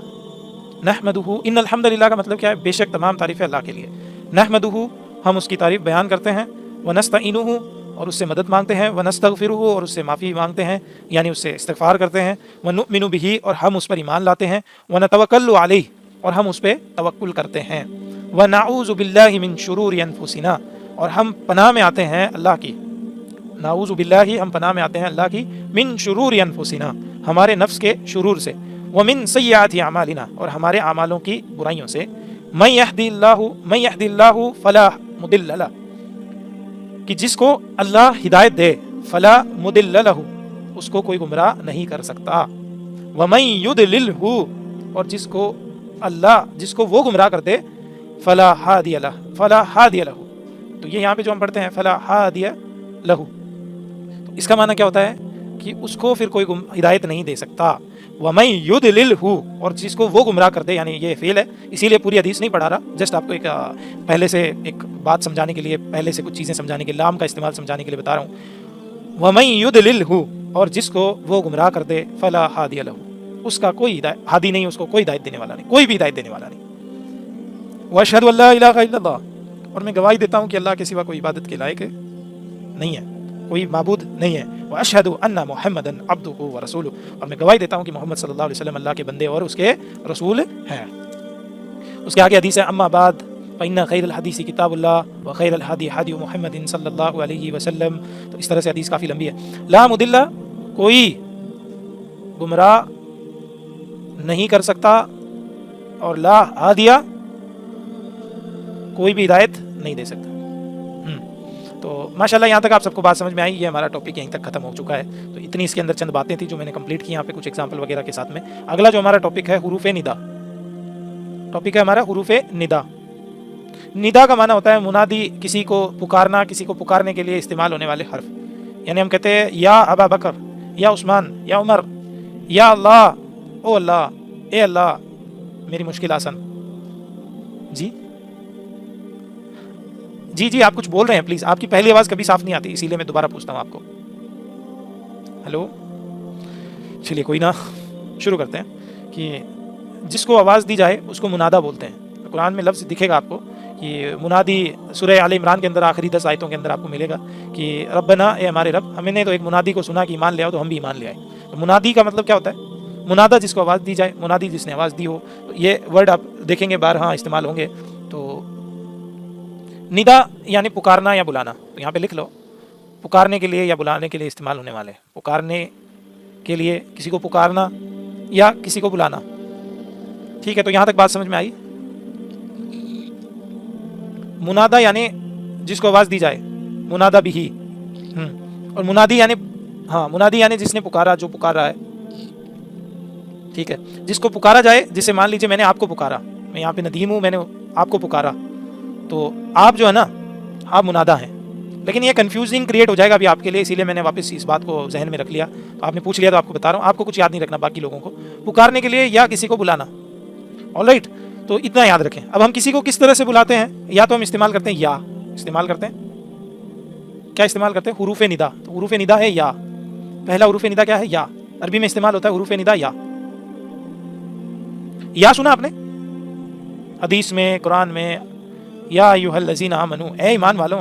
नहमदुहु। इन्नल हम्दलिल्लाह का मतलब क्या है? बेशक तमाम तारीफ़ें अल्लाह के लिए। नहमदुहु, हम उसकी तारीफ़ बयान करते हैं। व नस्तईनुहु, और उससे मदद मांगते हैं। व नस्तगफिरुहु, और उससे माफ़ी मांगते हैं, यानी उससे इस्तिग़फ़ार करते हैं। व नुमिनु बिही, और हम उस पर ईमान लाते हैं। व नतवक्कलु अलैहि, और हम उस पर तवक्कुल करते हैं। व नाऊज़ु बिल्लाहि मिन शुरूरि अनफुसिना, और हम पनाह में आते हैं अल्लाह की। नाऊज़ु बिल्लाहि, हम पनाह में आते हैं अल्लाह की। मिन शुरूरि अनफुसिना, हमारे नफ्स के शुरूर से। व मिन सय्याति अमालिना, और हमारे अमालों की बुराइयों से। मैं यहदिल्लाहु फला मुदिल्ल लह, कि जिसको अल्लाह हिदायत दे, फला मुदिल्ल लहु, उसको कोई गुमराह नहीं कर सकता। व मैं युदलिलहु, और जिसको वो गुमराह कर दे, फला हादिया लहु। तो ये यहाँ पे जो हम पढ़ते हैं फला हादिया लहु, तो इसका माना क्या होता है? कि उसको फिर कोई हिदायत नहीं दे सकता। वमन युद्लिलहु, और जिसको वो गुमराह कर दे, यानी ये फेल है, इसीलिए पूरी हदीस नहीं पढ़ा रहा, जस्ट आपको एक पहले से एक बात समझाने के लिए, पहले से कुछ चीज़ें समझाने के लिए, लाम का इस्तेमाल समझाने के लिए बता रहा हूँ। वमन युद्लिलहु, और जिसको वो गुमराह कर दे, फला हादिया लहु, उसका कोई हादी नहीं, उसको कोई हिदायत देने वाला नहीं, कोई भी हिदायत देने वाला नहीं। व अशहदु अल्ला इलाहा इल्लल्लाह, और मैं गवाही देता हूँ कि अल्लाह के सिवा कोई इबादत के लायक नहीं है, कोई माबूद नहीं है। व अशहदु अन्ना मुहम्मदन अब्दुहु व रसूलुहु, और मैं गवाही देता हूँ कि मोहम्मद सल्लल्लाहु अलैहि वसल्लम अल्लाह के बंदे और उसके रसूल हैं। उसके आगे हदीस है, अम्मा बाद फ़इन्ना खैरुल हदीसी किताबुल्लाह व खैरुल हदी हदी मुहम्मदिन सल्लल्लाहु अलैहि वसल्लम। तो इस तरह से हदीस काफ़ी लंबी है। ला मुदिल्ला, कोई गुमराह नहीं कर सकता, और ला हादिया, कोई भी हिदायत नहीं दे सकता। तो माशाल्लाह यहाँ तक आप सबको बात समझ में आई। ये हमारा टॉपिक यहीं तक खत्म हो चुका है। तो इतनी इसके अंदर चंद बातें थी जो मैंने कंप्लीट की यहाँ पे कुछ एग्जांपल वगैरह के साथ में। अगला जो हमारा टॉपिक है हुरूफ निदा, टॉपिक है हमारा हुरूफ निदा। निदा का माना होता है मुनादी, किसी को पुकारना, किसी को पुकारने के लिए इस्तेमाल होने वाले हर्फ। यानी हम कहते हैं या अबा बकर, या उस्मान, या उमर, या अल्लाह, ओ अल्लाह, ए अल्लाह मेरी मुश्किल आसान। जी जी जी, आप कुछ बोल रहे हैं प्लीज, आपकी पहली आवाज कभी साफ नहीं आती, इसीलिए मैं दोबारा पूछता हूँ आपको। हेलो, चलिए कोई ना, शुरू करते हैं कि जिसको आवाज़ दी जाए उसको मुनादा बोलते हैं। तो कुरान में लफ्ज़ दिखेगा आपको कि मुनादी, सूरह आल इमरान के अंदर आखिरी 10 आयतों के अंदर आपको मिलेगा कि रब्बना, ए हमारे रब, हमने तो एक मुनादी को सुना कि ईमान ले आओ, तो हम भी ईमान ले आए। तो मुनादी का मतलब क्या होता है? मुनादा, जिसको आवाज़ दी जाए, मुनादी जिसने आवाज़ दी हो। तो ये वर्ड आप देखेंगे बारहा इस्तेमाल होंगे। तो निदा यानी पुकारना या बुलाना, तो यहाँ पे लिख लो, पुकारने के लिए या बुलाने के लिए इस्तेमाल होने वाले। पुकारने के लिए, किसी को पुकारना या किसी को बुलाना। ठीक है, तो यहाँ तक बात समझ में आई। मुनादा यानी जिसको आवाज़ दी जाए, मुनादा बिही। और मुनादी यानी, हाँ, मुनादी यानी जिसने पुकारा, जो पुकार रहा है। ठीक है, जिसको पुकारा जाए, जिसे मान लीजिए मैंने आपको पुकारा, मैं यहाँ पे नदीम हूँ, मैंने आपको पुकारा, तो आप जो है ना, आप मुनादा हैं। लेकिन ये कंफ्यूजिंग क्रिएट हो जाएगा अभी आपके लिए, इसीलिए मैंने वापस इस बात को जहन में रख लिया। तो आपने पूछ लिया तो आपको बता रहा हूँ, आपको कुछ याद नहीं रखना, बाकी लोगों को पुकारने के लिए या किसी को बुलाना। ऑलराइट, तो इतना याद रखें। अब हम किसी को किस तरह से बुलाते हैं? या तो हम इस्तेमाल करते हैं या, इस्तेमाल करते हैं क्या, इस्तेमाल करते हैं हुरूफ निदा। तो हुरूफ निदा है या, पहला हुरूफ निदा क्या है? या। अरबी में इस्तेमाल होता है हुरूफ निदा या सुना आपने हदीस में, कुरान में, या अय्युहल लज़ीना आमनू, ए ईमान वालों,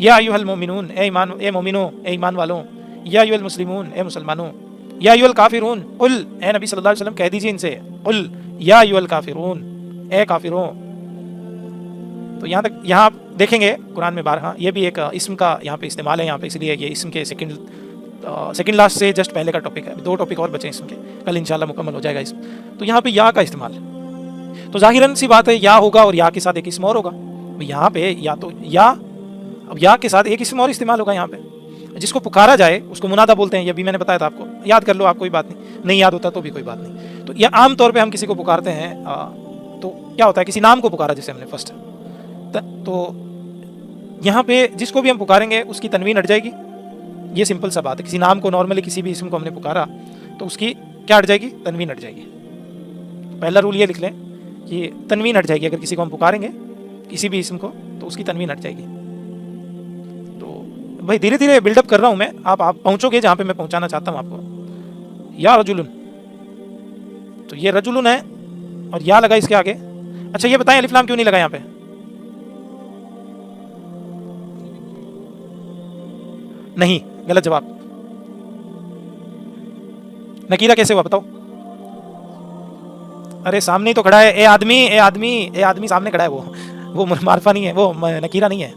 या अय्युहल मोमिनून, ए ईमान, ए मोमिनो, ए ईमान वालों, या अय्युहल मुस्लिमून, ए मुसलमानों, या अय्युहल काफिरून, कुल, ए नबी सल्लल्लाहु अलैहि वसल्लम कह दीजिए इनसे, कुल या अय्युहल काफिरून, ए काफिरों। तो यहाँ तक, यहाँ आप देखेंगे कुरान में बारहा, ये भी एक इस्म का यहाँ पे इस्तेमाल है यहाँ पे, इसलिए ये इस्म के सेकंड लास्ट से जस्ट पहले का टॉपिक है। 2 टॉपिक और बचे इस्म के, कल इंशाल्लाह मुकम्मल हो जाएगा इस्म। तो यहाँ पे या का इस्तेमाल, तो जाहिरन सी बात है या होगा, और या के साथ एक इस्म और होगा। यहाँ पे या तो या, अब या के साथ एक इस्म और इस्तेमाल होगा यहाँ पे। जिसको पुकारा जाए उसको मुनादा बोलते हैं, ये भी मैंने बताया था आपको, याद कर लो आप, कोई बात नहीं याद होता तो भी कोई बात नहीं। तो या आम तौर पे हम किसी को पुकारते हैं, तो क्या होता है, किसी नाम को पुकारा जैसे हमने फर्स्ट, तो यहाँ पे जिसको भी हम पुकारेंगे उसकी तनवीन हट जाएगी। ये सिंपल सा बात है। किसी नाम को, नॉर्मली किसी भी इस्म को हमने पुकारा तो उसकी क्या हट जाएगी? तनवीन हट जाएगी। पहला रूल ये लिख लें कि तनवीन हट जाएगी। अगर किसी को हम पुकारेंगे, किसी भी इस्म को, तो उसकी तनवीन हट जाएगी। तो भाई धीरे धीरे बिल्डअप कर रहा हूँ मैं, आप पहुँचोगे जहाँ पे मैं पहुँचाना चाहता हूँ आपको। या रजुलुन, तो ये रजुलुन है और या लगा इसके आगे। अच्छा ये बताएं, अलिफ लाम क्यों नहीं लगा यहाँ पे? नहीं, गलत जवाब। नकीरा कैसे हुआ बताओ? अरे सामने ही तो खड़ा है, ए आदमी, ए आदमी, ए आदमी सामने खड़ा है। वो मारफा नहीं है, वो नकीरा नहीं है।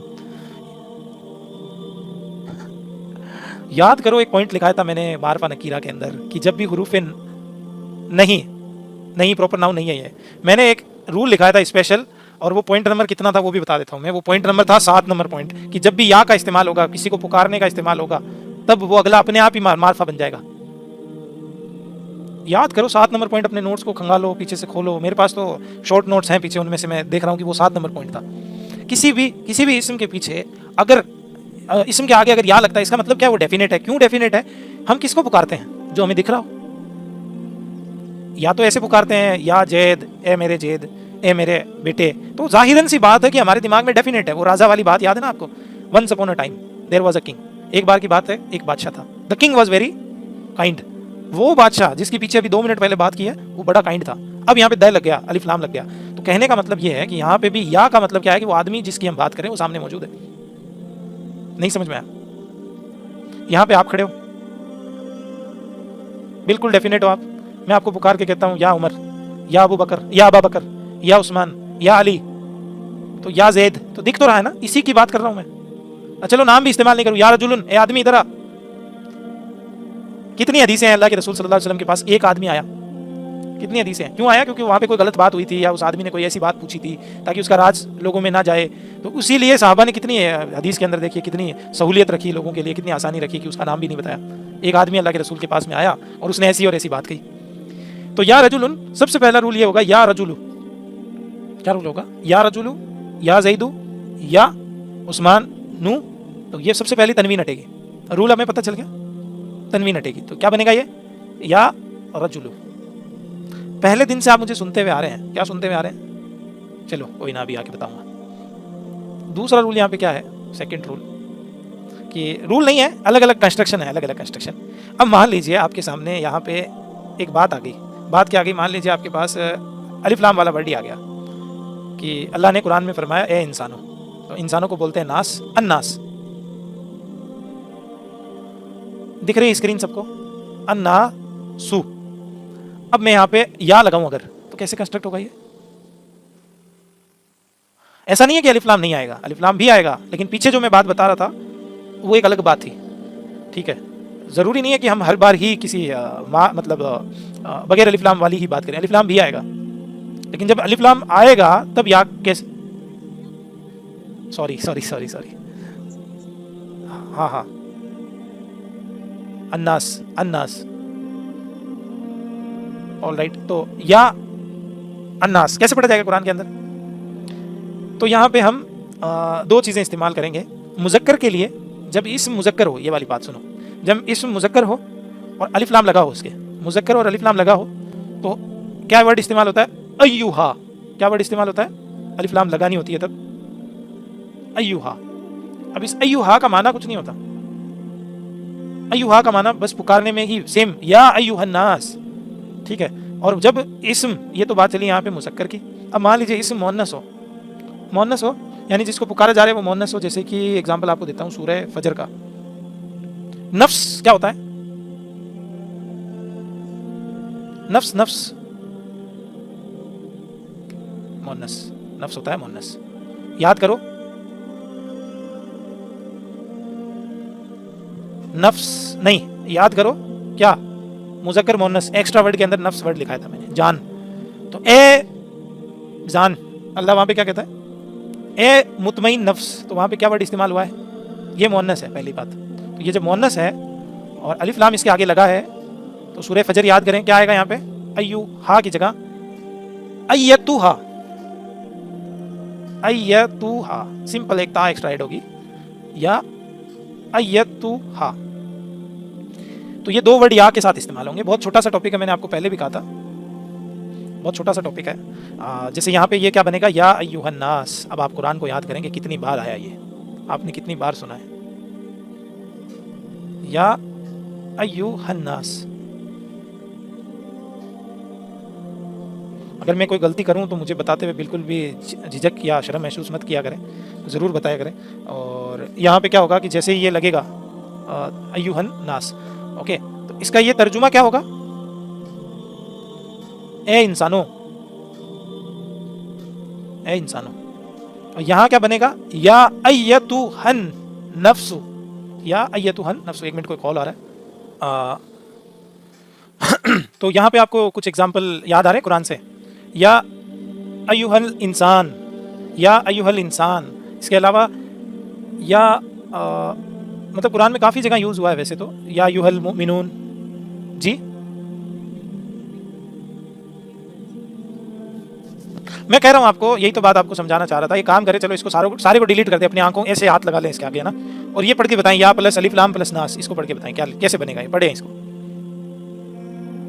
याद करो, एक पॉइंट लिखाया था मैंने मारफा नकीरा के अंदर कि जब भी हुरूफ नहीं प्रॉपर नाउन नहीं है ये, मैंने एक रूल लिखाया था स्पेशल, और वो पॉइंट नंबर कितना था वो भी बता देता हूँ मैं। वो पॉइंट नंबर था 7 नंबर पॉइंट, कि जब भी या का इस्तेमाल होगा, किसी को पुकारने का इस्तेमाल होगा, तब वो अगला अपने आप ही मारफा बन जाएगा। याद करो 7 नंबर पॉइंट, अपने नोट्स को खंगालो, पीछे से खोलो। मेरे पास तो शॉर्ट नोट्स हैं पीछे, उनमें से मैं देख रहा हूँ कि वो 7 नंबर पॉइंट था। किसी भी इस्म के पीछे अगर इसम के आगे अगर या लगता है इसका मतलब क्या है, वो डेफिनेट है। क्यों डेफिनेट है? हम किसको पुकारते हैं? जो हमें दिख रहा हो। या तो ऐसे पुकारते हैं, या जैद, ए मेरे जैद, ए मेरे बेटे, तो जाहिरन सी बात है कि हमारे दिमाग में डेफिनेट है। वो राजा वाली बात याद है ना आपको? Once upon a time there was a king. एक बार की बात है, एक बादशाह था। The king was very kind. वो बादशाह जिसके पीछे अभी 2 मिनट पहले बात की है, वो बड़ा काइंड था। अब यहाँ पे द लग गया, अलिफ लाम लग गया। तो कहने का मतलब ये है कि यहाँ पे भी या का मतलब क्या है कि वो आदमी जिसकी हम बात करें वो सामने मौजूद है। नहीं समझ में आया? यहाँ पे आप खड़े हो, बिल्कुल डेफिनेट हो आप। मैं आपको पुकार के कहता हूँ या उमर, या अबू बकर, या अबा बकर, या उस्मान, या अली, तो या जैद, तो दिख तो रहा है ना, इसी की बात कर रहा हूं मैं। चलो नाम भी इस्तेमाल नहीं करूं, या रजुलन, ए आदमी इधर आ। कितनी हदीसें हैं अल्लाह के रसूल सल्लल्लाहु अलैहि वसल्लम के पास एक आदमी आया? कितनी हदीसें हैं? क्यों आया? क्योंकि वहां पे कोई गलत बात हुई थी, या उस आदमी ने कोई ऐसी बात पूछी थी ताकि उसका राज लोगों में ना जाए। तो इसीलिए साहबा ने कितनी हदीस के अंदर देखिए कितनी सहूलियत रखी लोगों के लिए, कितनी आसानी रखी कि उसका नाम भी नहीं बताया। एक आदमी अल्लाह के रसूल के पास में आया और उसने ऐसी और ऐसी बात कही। तो या रजुलन, सबसे पहला रूल ये होगा या रजुलु। क्या रूल होगा? या रजुलु, या जैदु, या उस्मान नू। तो ये सबसे पहली तनवीन हटेगी। रूल हमें पता चल गया, तनवीन हटेगी। तो क्या बनेगा ये? या रजुलु। पहले दिन से आप मुझे सुनते हुए आ रहे हैं। क्या सुनते हुए आ रहे हैं? चलो कोई ना, अभी आके बताऊंगा। दूसरा रूल यहाँ पे क्या है? सेकंड रूल, कि रूल नहीं है, अलग अलग कंस्ट्रक्शन है, अलग अलग कंस्ट्रक्शन। अब मान लीजिए आपके सामने यहाँ पे एक बात आ गई। बात क्या आ गई? मान लीजिए आपके पास अलिफ लाम वाला वर्ड ही आ गया कि अल्लाह ने कुरान में फरमाया ए इंसानों। तो इंसानों को बोलते हैं नास, अन्नास। दिख रही है स्क्रीन सबको? अन्नासु। अब मैं यहाँ पे या लगाऊं अगर, तो कैसे कंस्ट्रक्ट होगा ये? ऐसा नहीं है कि अलिफ लाम नहीं आएगा, अलिफ लाम भी आएगा, लेकिन पीछे जो मैं बात बता रहा था वो एक अलग बात थी। ठीक है, जरूरी नहीं है कि हम हर बार ही किसी मतलब बगैर अलिफ लाम वाली ही बात करें। अलिफ लाम भी आएगा, लेकिन जब अलिफ लाम आएगा तब या कैसे? सॉरी सॉरी सॉरी सॉरी, हाँ हाँ, अन्नास, अन्नास, ऑल राइट। तो या अन्नास कैसे पढ़ा जाएगा कुरान के अंदर? तो यहाँ पे हम 2 चीज़ें इस्तेमाल करेंगे मुज़क्कर के लिए। जब इसम मुज़क्कर हो, ये वाली बात सुनो, जब इसम मुज़क्कर हो और अलिफ लाम लगा हो, उसके मुज़क्कर और अलिफ लाम लगा हो, तो क्या वर्ड इस्तेमाल होता है? अय्युहा। क्या वर्ड इस्तेमाल होता है? अलिफ लाम लगानी होती है तब अय्युहा। अब इस अय्युहा का माना कुछ नहीं होता। अय्युहा का माना बस पुकारने में ही सेम, या अय्युहन्नास। ठीक है, और जब इस्म, ये तो बात चली यहाँ पे मुज़क्कर की। अब मान लीजिए इस्म मुअन्नस हो, मुअन्नस हो यानी जिसको पुकारा जा रहा है वो मुअन्नस हो। जैसे कि एग्जांपल आपको देता हूँ सूरह फजर का। नफ्स क्या होता है? नफ्स, नफ्स मुअन्नस, नफ्स होता है मुअन्नस। याद करो, नफ्स नहीं, याद करो क्या? मुज़क्कर मुअन्नस, एक्स्ट्रा वर्ड के अंदर नफ्स वर्ड लिखा था मैंने, जान। तो ए जान, अल्लाह वहां पे क्या कहता है? ए मुतमईन नफ्स। तो वहां पे क्या वर्ड इस्तेमाल हुआ है? ये मुअन्नस है, पहली बात। तो ये जब मुअन्नस है और अलिफ लाम इसके आगे लगा है, तो सूरह फजर याद करें, क्या आएगा यहाँ पे? अय्यू हा की जगह अय्यतुहा, अय्यतुहा। सिंपल एक ता एक्स्ट्रा ऐड होगी, या अय्यतुहा। तो ये 2 वर्ड या के साथ इस्तेमाल होंगे। बहुत छोटा सा टॉपिक है, मैंने आपको पहले भी कहा था, बहुत छोटा सा टॉपिक है। जैसे यहाँ पे ये क्या बनेगा? या अय्युहन्नास। अब आप कुरान को याद करेंगे कितनी बार आया ये, आपने कितनी बार सुना है? या अय्युहन्नास। अगर मैं कोई गलती करूं तो मुझे बताते हुए बिल्कुल भी झिझक या शर्म महसूस मत किया करें, ज़रूर बताया करें। और यहाँ पे क्या होगा कि जैसे ही ये लगेगा अय्युहन्नास, ओके, तो इसका ये तर्जुमा क्या होगा? ए इंसानों, ए इंसानों। और यहाँ क्या बनेगा? या अय्यतुहन नफ्सु, या अय्यतुहन नफ्सु। 1 मिनट, कोई कॉल आ रहा है। तो यहाँ पे आपको कुछ एग्जाम्पल याद आ रहे हैं कुरान से। या अय्युहल इंसान, या अय्युहल इंसान। इसके अलावा या मतलब कुरान में काफ़ी जगह यूज़ हुआ है वैसे तो। या अय्युहल मुमिनून, जी मैं कह रहा हूँ आपको, यही तो बात आपको समझाना चाह रहा था। ये काम करे, चलो इसको सारे को डिलीट कर दे, अपनी आंखों ऐसे हाथ लगा लें इसके आगे ना, और ये पढ़ के बताएं या प्लस अलिफ लाम प्लस नास, इसको पढ़ के बताएं क्या कैसे बनेगा। ये पढ़े इसको,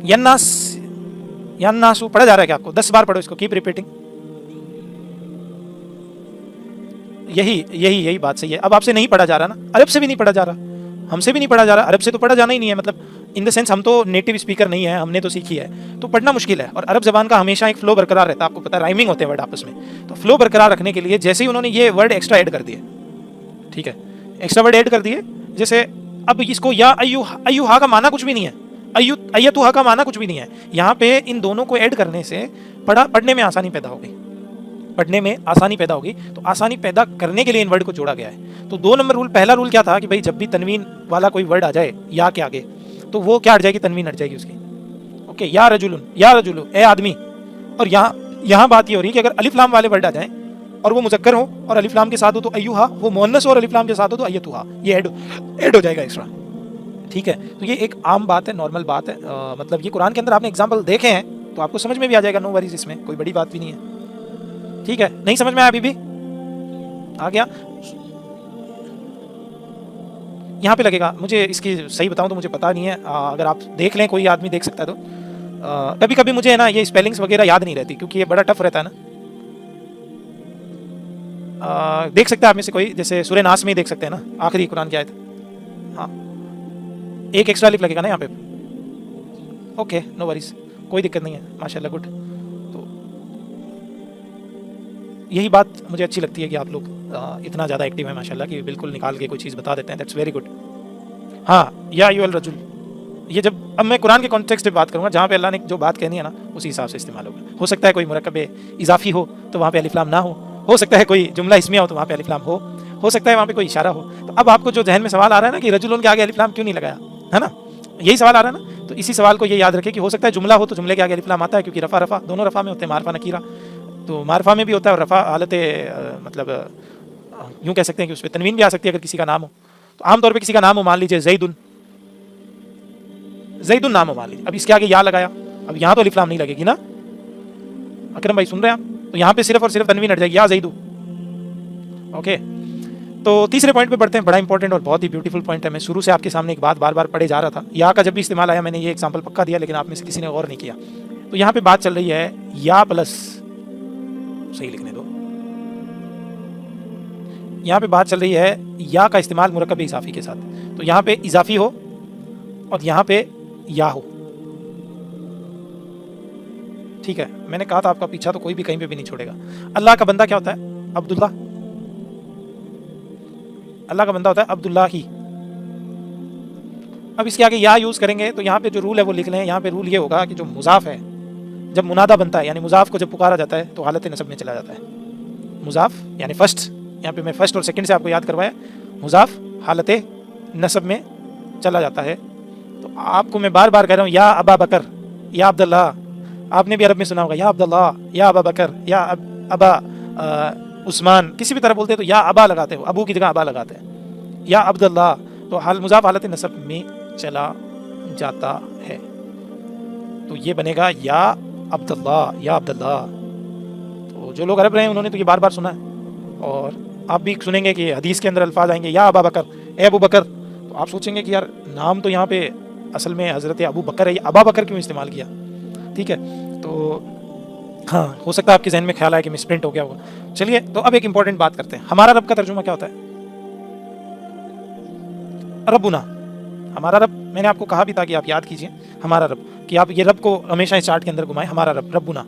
यन्नास यन्नासु पढ़ा जा रहा है क्या आपको? 10 बार पढ़ो इसको, कीप रिपीटिंग। यही बात सही है। अब आपसे नहीं पढ़ा जा रहा ना, अरब से भी नहीं पढ़ा जा रहा, हमसे भी नहीं पढ़ा जा रहा, अरब से तो पढ़ा जाना ही नहीं है। मतलब इन द सेंस हम तो नेटिव स्पीकर नहीं है, हमने तो सीखी है, तो पढ़ना मुश्किल है। और अरब जबान का हमेशा एक फ्लो बरकरार रहता है, आपको पता है, राइमिंग होते हैं वर्ड आपस में। तो फ्लो बरकरार रखने के लिए जैसे ही उन्होंने ये वर्ड एक्स्ट्रा ऐड कर दिए, ठीक है, एक्स्ट्रा वर्ड ऐड कर दिए, जैसे अब इसको या अय्युहा का माना कुछ भी नहीं है, अय्यतुहा का माना कुछ भी नहीं है। यहाँ पे इन दोनों को ऐड करने से पढ़ने में आसानी पैदा होगी, पढ़ने में आसानी पैदा होगी। तो आसानी पैदा करने के लिए इन वर्ड को जोड़ा गया है। तो 2 नंबर रूल, पहला रूल क्या था कि भाई जब भी तनवीन वाला कोई वर्ड आ जाए या के आगे, तो वो क्या हट जाएगी, तनवीन हट जाएगी उसकी। ओके, या रजुलु ए आदमी। और यहाँ बात ये हो रही है कि अगर अलिफ लाम वाले वर्ड आ जाएं और वो मुज़क्कर हो और अलिफ लाम के साथ हो तो अय्युहा, वो मुअन्नस हो और अलिफ लाम के साथ हो तो अय्यतुहा, ये ऐड हो जाएगा एक्स्ट्रा। ठीक है, तो ये एक आम बात है, नॉर्मल बात है। मतलब ये कुरान के अंदर आपने एग्जाम्पल देखे हैं तो आपको समझ में भी आ जाएगा, नो वरीज, इसमें कोई बड़ी बात भी नहीं है। ठीक है, नहीं समझ में आया अभी भी? आ गया? यहाँ पे लगेगा, मुझे इसकी सही बताऊं तो मुझे पता नहीं है, अगर आप देख लें, कोई आदमी देख सकता है तो। कभी कभी मुझे है ना ये स्पेलिंग्स वगैरह याद नहीं रहती, क्योंकि ये बड़ा टफ रहता है ना। देख सकता है आप में से कोई, जैसे सूरह नास में ही देख सकते हैं ना, आखिरी कुरान की आयत। हाँ, एक एक्स्ट्रा लिप लगेगा ना यहाँ पे। ओके, नो वरीज, कोई दिक्कत नहीं है, माशाल्लाह, गुड। तो यही बात मुझे अच्छी लगती है कि आप लोग इतना ज़्यादा एक्टिव है माशाल्लाह, कि बिल्कुल निकाल के कोई चीज़ बता देते हैं, दैट्स वेरी गुड। हाँ, या अय्युहल रजुल, ये जब अब मैं कुरान के कॉन्टेक्स्ट पे बात करूँगा, जहाँ पे अल्लाह ने जो बात कहनी है ना उसी हिसाब से इस्तेमाल होगा। हो सकता है कोई मुरक्कब इजाफी हो तो वहाँ पे अलिफ लाम ना हो सकता है कोई जुमला इस्मिया हो तो वहाँ पे अलिफ लाम हो सकता है वहाँ पे कोई इशारा हो। तो अब आपको जो जहन में सवाल आ रहा है ना कि रजुलन के आगे अलिफ लाम क्यों नहीं लगाया, है ना, यही सवाल आ रहा है ना। तो इसी सवाल को ये याद रखें कि हो सकता है जुमला हो तो जुमले के आगे अलिफ लाम आता है, क्योंकि रफ़ा दोनों रफ़ा में होते हैं, मारफा नकीरा, तो मारफा में भी होता है और रफ़ा हालत मतलब यूँ कह सकते हैं कि उस पर तनवीन भी आ सकती है अगर किसी का नाम हो। तो आमतौर पर किसी का नाम हो, मान लीजिए ज़ैदुन नाम हो, मान लीजिए, अब इसके आगे या लगाया, अब यहाँ तो अलिफ लाम नहीं लगेगी ना, अकरम भाई सुन रहे हैं आप? तो यहाँ पे सिर्फ और सिर्फ तनवीन हट जाएगी, या ज़ैदु। ओके, तो तीसरे पॉइंट पे बढ़ते हैं, बड़ा इंपॉर्टेंट और बहुत ही ब्यूटीफुल पॉइंट है। मैं शुरू से आपके सामने एक बात बार बार पढ़े जा रहा था, या का जब भी इस्तेमाल आया मैंने ये एग्जांपल पक्का दिया, लेकिन आप में से किसी ने गौर नहीं किया। तो यहाँ पे बात चल रही है या प्लस, सही लिखने दो, यहाँ पे बात चल रही है या का इस्तेमाल मुरक्कब इजाफी के साथ। तो यहाँ पे इजाफी हो और यहाँ पे या हो, ठीक है। मैंने कहा था आपका पीछा तो कोई भी कहीं पे भी नहीं छोड़ेगा। अल्लाह का बंदा क्या होता है? अब्दुल्ला। अल्लाह का बंदा होता है अब्दुल्ला ही। अब इसके आगे या यूज करेंगे तो यहाँ पे जो रूल है वो लिख लें। यहाँ पे रूल ये होगा कि जो मुजाफ है, जब मुनादा बनता है, यानी मुजाफ को जब पुकारा जाता है तो हालत नसब में चला जाता है। मुजाफ यानी फर्स्ट, यहाँ पे मैं फर्स्ट और सेकंड से आपको याद करवाया, मुजाफ हालत नसब में चला जाता है। तो आपको मैं बार बार कह रहा हूँ, या अबा बकर, या अब्दुल्ला। आपने भी अरब में सुना होगा, या अब्दुल्ला, या अबा बकर, या अबा उस्मान, किसी भी तरह बोलते हैं तो या अबा लगाते हो, अबू की जगह अबा लगाते हैं, या अब्दुल्ला। तो हाल मुजाफ हालत नसब में चला जाता है, तो ये बनेगा या अब्दुल्ला, या अब्दुल्ला। तो जो लोग अरब रहे हैं उन्होंने तो ये बार बार सुना है, और आप भी सुनेंगे कि हदीस के अंदर अल्फाज आएंगे, या अबा बकर, ए अबू बकर। तो आप सोचेंगे कि यार नाम तो यहाँ पे असल में हज़रत अबू बकर है, अबा बकर क्यों इस्तेमाल किया? ठीक है, तो हाँ, हो सकता है आपके जहन में ख्याल आए कि मिसप्रिंट हो गया होगा। चलिए, तो अब एक इंपॉर्टेंट बात करते हैं। हमारा रब का तर्जुमा क्या होता है? रब्बुना, हमारा रब। मैंने आपको कहा भी था कि आप याद कीजिए हमारा रब, कि आप ये रब को हमेशा इस चार्ट के अंदर घुमाएं, हमारा रब, रब्बुना।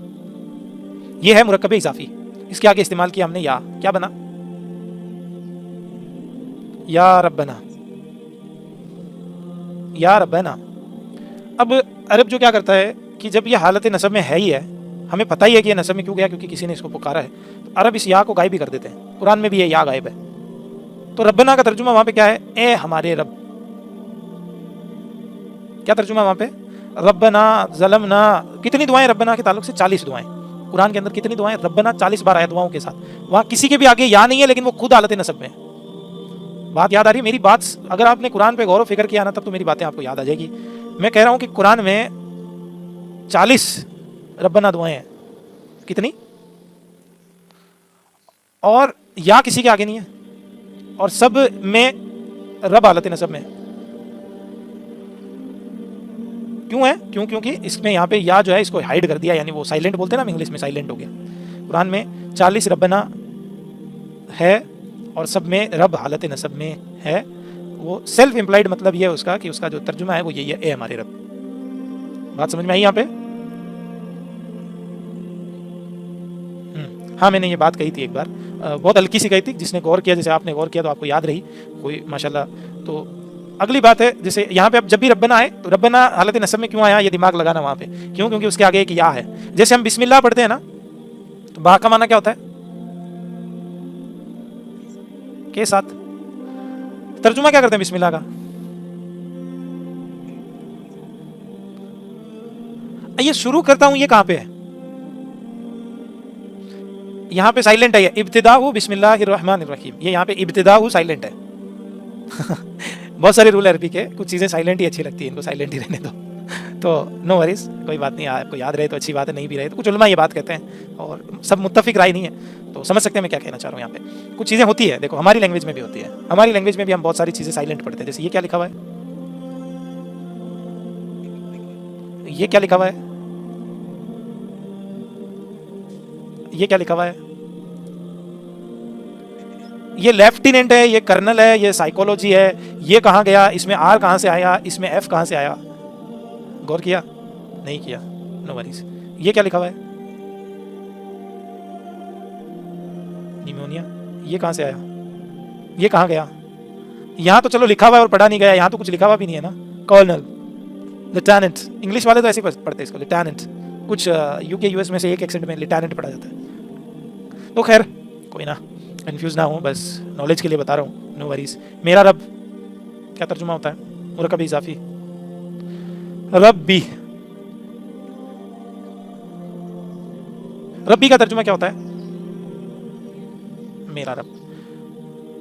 ये है मुरक्कब इजाफी, इसके आगे इस्तेमाल किया हमने या, क्या बना? या रब्बना, या रब्बना। अब अरब जो क्या करता है कि जब ये हालत नसब में है ही है, हमें पता ही है कि ये नसब में क्यों गया, क्योंकि किसी ने इसको पुकारा है, तो अरब इस या को गायब भी कर देते हैं। कुरान में भी ये या गायब है। तो रब्बना का तर्जुमा वहां पे क्या है? ए हमारे रब। क्या तर्जुमा वहां पे? रब्बना ज़लमना। कितनी दुआएं रब्बना के ताल्लुक से? 40 दुआएं। कुरान के अंदर कितनी दुआएं? रब्बना 40 बार आया दुआओं के साथ। वहां किसी के भी आगे या नहीं है, लेकिन वो खुद हालत नसब में है। बात याद आ रही है मेरी? बात अगर आपने कुरान पे गौर फिक्र किया ना, तब तो मेरी बातें आपको याद आ जाएगी। मैं कह रहा हूं कि कुरान में 40 रब्बना दुआएं हैं। कितनी? और या किसी के आगे नहीं है, और सब में रब हालत नसब में है। क्यों है? क्योंकि इसमें यहाँ पे या जो है इसको हाइड कर दिया, यानी वो साइलेंट बोलते हैं ना इंग्लिश में, साइलेंट हो गया। कुरान में 40 रब्बना है और सब में रब हालत नसब में है। वो सेल्फ एम्प्लॉयड मतलब ये है उसका कि उसका जो तर्जुमा है वो यही है, ए हमारे रब। बात समझ में आई यहाँ पे? हाँ, मैंने ये बात कही थी एक बार, बहुत हल्की सी कही थी, जिसने गौर किया, जैसे आपने गौर किया तो आपको याद रही कोई, माशाल्लाह। तो अगली बात है, जैसे यहाँ पे अब जब भी रब्बना आए तो रब्बना हालत नसब में क्यों आया, ये दिमाग लगाना वहाँ पे। क्यों? क्योंकि उसके आगे एक या है। जैसे हम बिस्मिल्लाह पढ़ते हैं ना, तो बा का माना क्या होता है? के साथ। तर्जुमा क्या करते हैं बिस्मिल्लाह का? ये शुरू करता हूं, ये कहाँ पे है? यहाँ पे साइलेंट है, इब्तिदाउ बिस्मिल्लाहिर्रहमानिर्रहीम, ये यहाँ पे इब्तिदाउ साइलेंट है। बहुत सारे रूल अरबी के, कुछ चीज़ें साइलेंट ही अच्छी लगती है, इनको साइलेंट ही रहने दो। तो नो वरीज, कोई बात नहीं, आपको याद रहे तो अच्छी बात है, नहीं भी रहे तो कुछ उलमा ये बात कहते हैं और सब मुत्तफिक राय नहीं है, तो समझ सकते हैं मैं क्या कहना चाह रहा हूँ। यहाँ पे कुछ चीज़ें होती है, देखो हमारी लैंग्वेज में भी होती है, हमारी लैंग्वेज में भी हम बहुत सारी चीज़ें साइलेंट पढ़ते हैं। जैसे ये क्या लिखा हुआ है, ये क्या लिखा हुआ है, ये क्या लिखा हुआ है, ये लेफ्टिनेंट है, ये कर्नल है, ये साइकोलॉजी है, ये कहाँ गया, इसमें आर कहाँ से आया, इसमें एफ कहाँ से आया, गौर किया? नहीं किया, नो वरीज। ये क्या लिखा हुआ है, निमोनिया, ये कहाँ से आया, ये कहाँ गया? यहाँ तो चलो लिखा हुआ है और पढ़ा नहीं गया, यहाँ तो कुछ लिखा हुआ भी नहीं है ना। कर्नल, लिeutenant, इंग्लिश वाले तो ऐसे पढ़ते हैं इसको, लिeutenant। कुछ यूके यूएस में से एक एक्सेंट में लिeutenant पढ़ा जाता है। तो खैर कोई ना, कंफ्यूज ना हो, बस नॉलेज के लिए बता रहा हूँ, नो वरीज। मेरा रब क्या तर्जुमा होता है? मुरक्कब इजाफी, रब्बी। रब्बी का तर्जुमा क्या होता है? मेरा रब,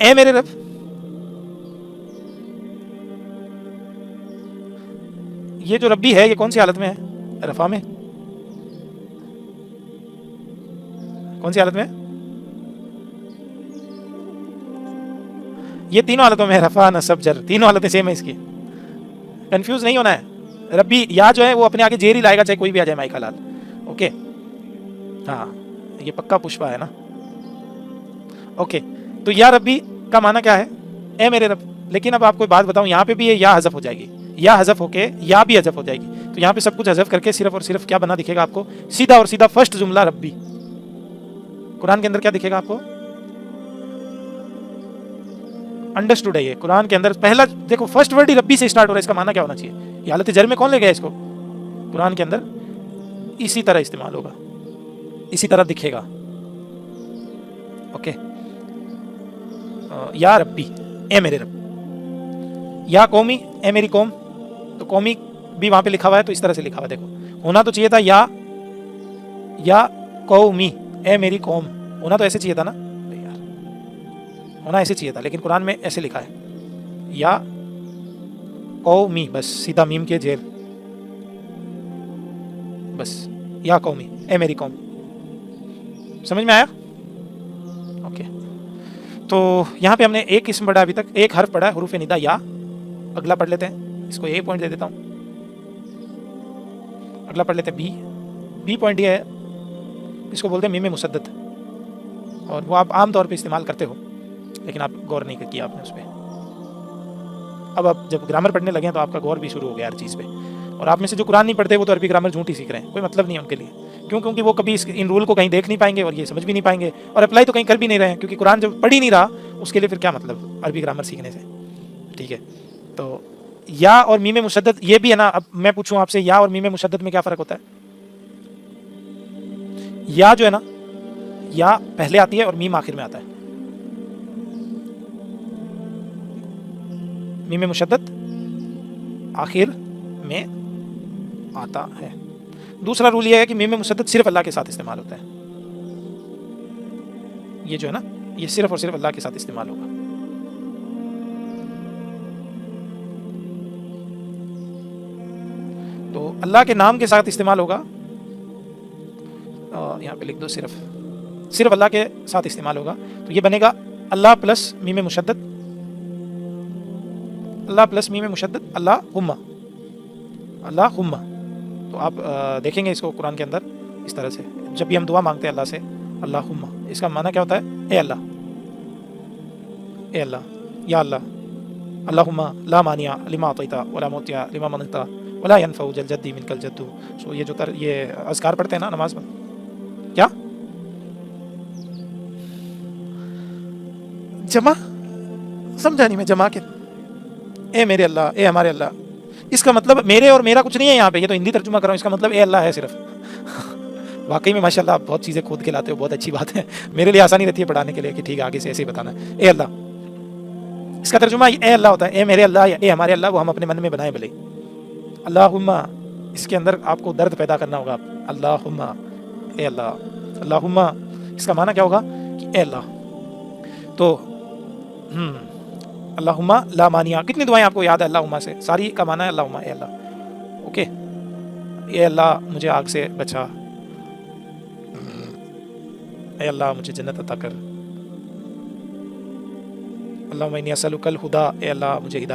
ए मेरे रब। ये जो रब्बी है ये कौन सी हालत में है? रफा में। कौन सी हालत में? ये तीनों हालतों में, रफा नसब जर, तीनों हालतें सेम है इसकी, कंफ्यूज नहीं होना है। रब्बी या जो है वो अपने आगे जेर ही लाएगा, चाहे कोई भी आ जाए माइका लाल। ओके, हाँ ये पक्का पुष्पा है ना। ओके, तो या रब्बी का माना क्या है? ए मेरे रब। लेकिन अब आपको बात बताऊं, यहाँ पे भी ये या हज़फ हो जाएगी, या हज़फ होके या भी हज़फ हो जाएगी। तो यहाँ पे सब कुछ हज़फ करके सिर्फ और सिर्फ क्या बना दिखेगा आपको? सीधा और सीधा फर्स्ट जुमला रब्बी। कुरान के अंदर क्या दिखेगा आपको? अंडरस्टूड है ये, कुरान के अंदर पहला देखो फर्स्ट वर्ड ही रब्बी से स्टार्ट हो रहा है, इसका माना क्या होना चाहिए? ये हालत जर में कौन ले गया इसको? कुरान के अंदर इसी तरह इस्तेमाल होगा, इसी तरह दिखेगा। ओके, या रब्बी, ए मेरे रब। या कौमी, ए मेरी कौम। तो कौमी भी वहां पे लिखा हुआ है, तो इस तरह से लिखा हुआ है, देखो होना तो चाहिए था या कौमी, ए मेरी कौम, होना तो ऐसे चाहिए था ना यार, होना ऐसे चाहिए था, लेकिन कुरान में ऐसे लिखा है या कौमी, बस सीधा मीम के जेर, बस या कौमी, ए मेरी कौम। समझ में आया? ओके, तो यहाँ पे हमने एक किस्म पढ़ा, अभी तक एक हर्फ पढ़ा है, हुरूफ निदा या। अगला पढ़ लेते हैं, इसको ए पॉइंट दे देता हूँ। अगला पढ़ लेते हैं बी। बी पॉइंट ये है, इसको बोलते हैं मीम मुसद्दद, और वो आप आम तौर पे इस्तेमाल करते हो, लेकिन आप गौर नहीं किया आपने उस पर। अब आप जब ग्रामर पढ़ने लगे हैं तो आपका गौर भी शुरू हो गया हर चीज़ पे। और आप में से जो कुरान नहीं पढ़ते वो तो अरबी ग्रामर झूठी सीख रहे हैं, कोई मतलब नहीं है उनके लिए। क्यों? क्योंकि वो कभी इन रूल को कहीं देख नहीं पाएंगे और ये समझ भी नहीं पाएंगे, और अप्लाई तो कहीं कर भी नहीं रहे हैं, क्योंकि कुरान जब पढ़ ही नहीं रहा उसके लिए फिर क्या मतलब अरबी ग्रामर सीखने से। ठीक है, तो या और मीम मुशद्दद ये भी है ना। अब मैं पूछूं आपसे, या और मीम मुशद्दद में क्या फ़र्क होता है? या जो है ना, या पहले आती है और मीम आखिर में आता है। मीम मुशद्दद आखिर में आता है। दूसरा रूल ये है कि मीम मुशद्दद सिर्फ अल्लाह के साथ इस्तेमाल होता है। ये जो है ना, ये सिर्फ और सिर्फ अल्लाह के साथ इस्तेमाल होगा। तो अल्लाह के नाम के साथ इस्तेमाल होगा। यहाँ पे लिख दो सिर्फ सिर्फ अल्लाह के साथ इस्तेमाल होगा। तो ये बनेगा अल्लाह प्लस मीम मुशद्दद, अल्लाह प्लस मीम मुशद्दद अल्लाहुम्मा, अल्लाहुम्मा। तो आप देखेंगे इसको कुरान के अंदर इस तरह से, जब भी हम दुआ मांगते हैं अल्लाह से अल्लाहुम्मा, इसका माना क्या होता है? ए अल्लाह, ए अल्लाह, या अल्लाह, अल्लाहुम्मा ला मानिया लिमा अतैता वला मुतिया लिमा मनता वला यनफउ जल जद्दी मिनकल जद्दू। सो ये अज़कार पढ़ते हैं ना नमाज में, क्या जमा समझा नहीं मैं, जमा के ए मेरे अल्लाह, ए हमारे अल्लाह, इसका मतलब मेरे और मेरा कुछ नहीं है यहाँ पे, ये तो हिंदी तर्जुमा कर रहा हूँ, इसका मतलब ए अल्लाह है सिर्फ। वाकई में माशाल्लाह आप बहुत चीज़ें खोद के लाते हो, बहुत अच्छी बात है, मेरे लिए आसानी रहती है पढ़ाने के लिए कि ठीक है आगे से ऐसे ही बताना है। ए अल्लाह, इसका तर्जुमा ए अल्लाह होता है, ए मेरे अल्लाह या ए हमारे अल्लाह, वो हम अपने मन में बनाए भले। अल्लाहुम्मा, इसके अंदर आपको दर्द पैदा करना होगा, अल्लाहुम्मा, ए अल्लाह, अल्लाहुम्मा, इसका माना क्या होगा कि ए अल्लाह। तो अल्लाहुम्मा ला मानिया, कितनी दुआएं आपको याद है अल्लाहुम्मा से? सारी का माना है अल्लाहुम्मा, ए अल्लाह। ओके, ए अल्लाह मुझे आग से बचा, ए अल्लाह मुझे जन्नत अता कर, अल्लाहुम्मा इन्नी असअलुकल हुदा, ए अल्लाह मुझे हिदायत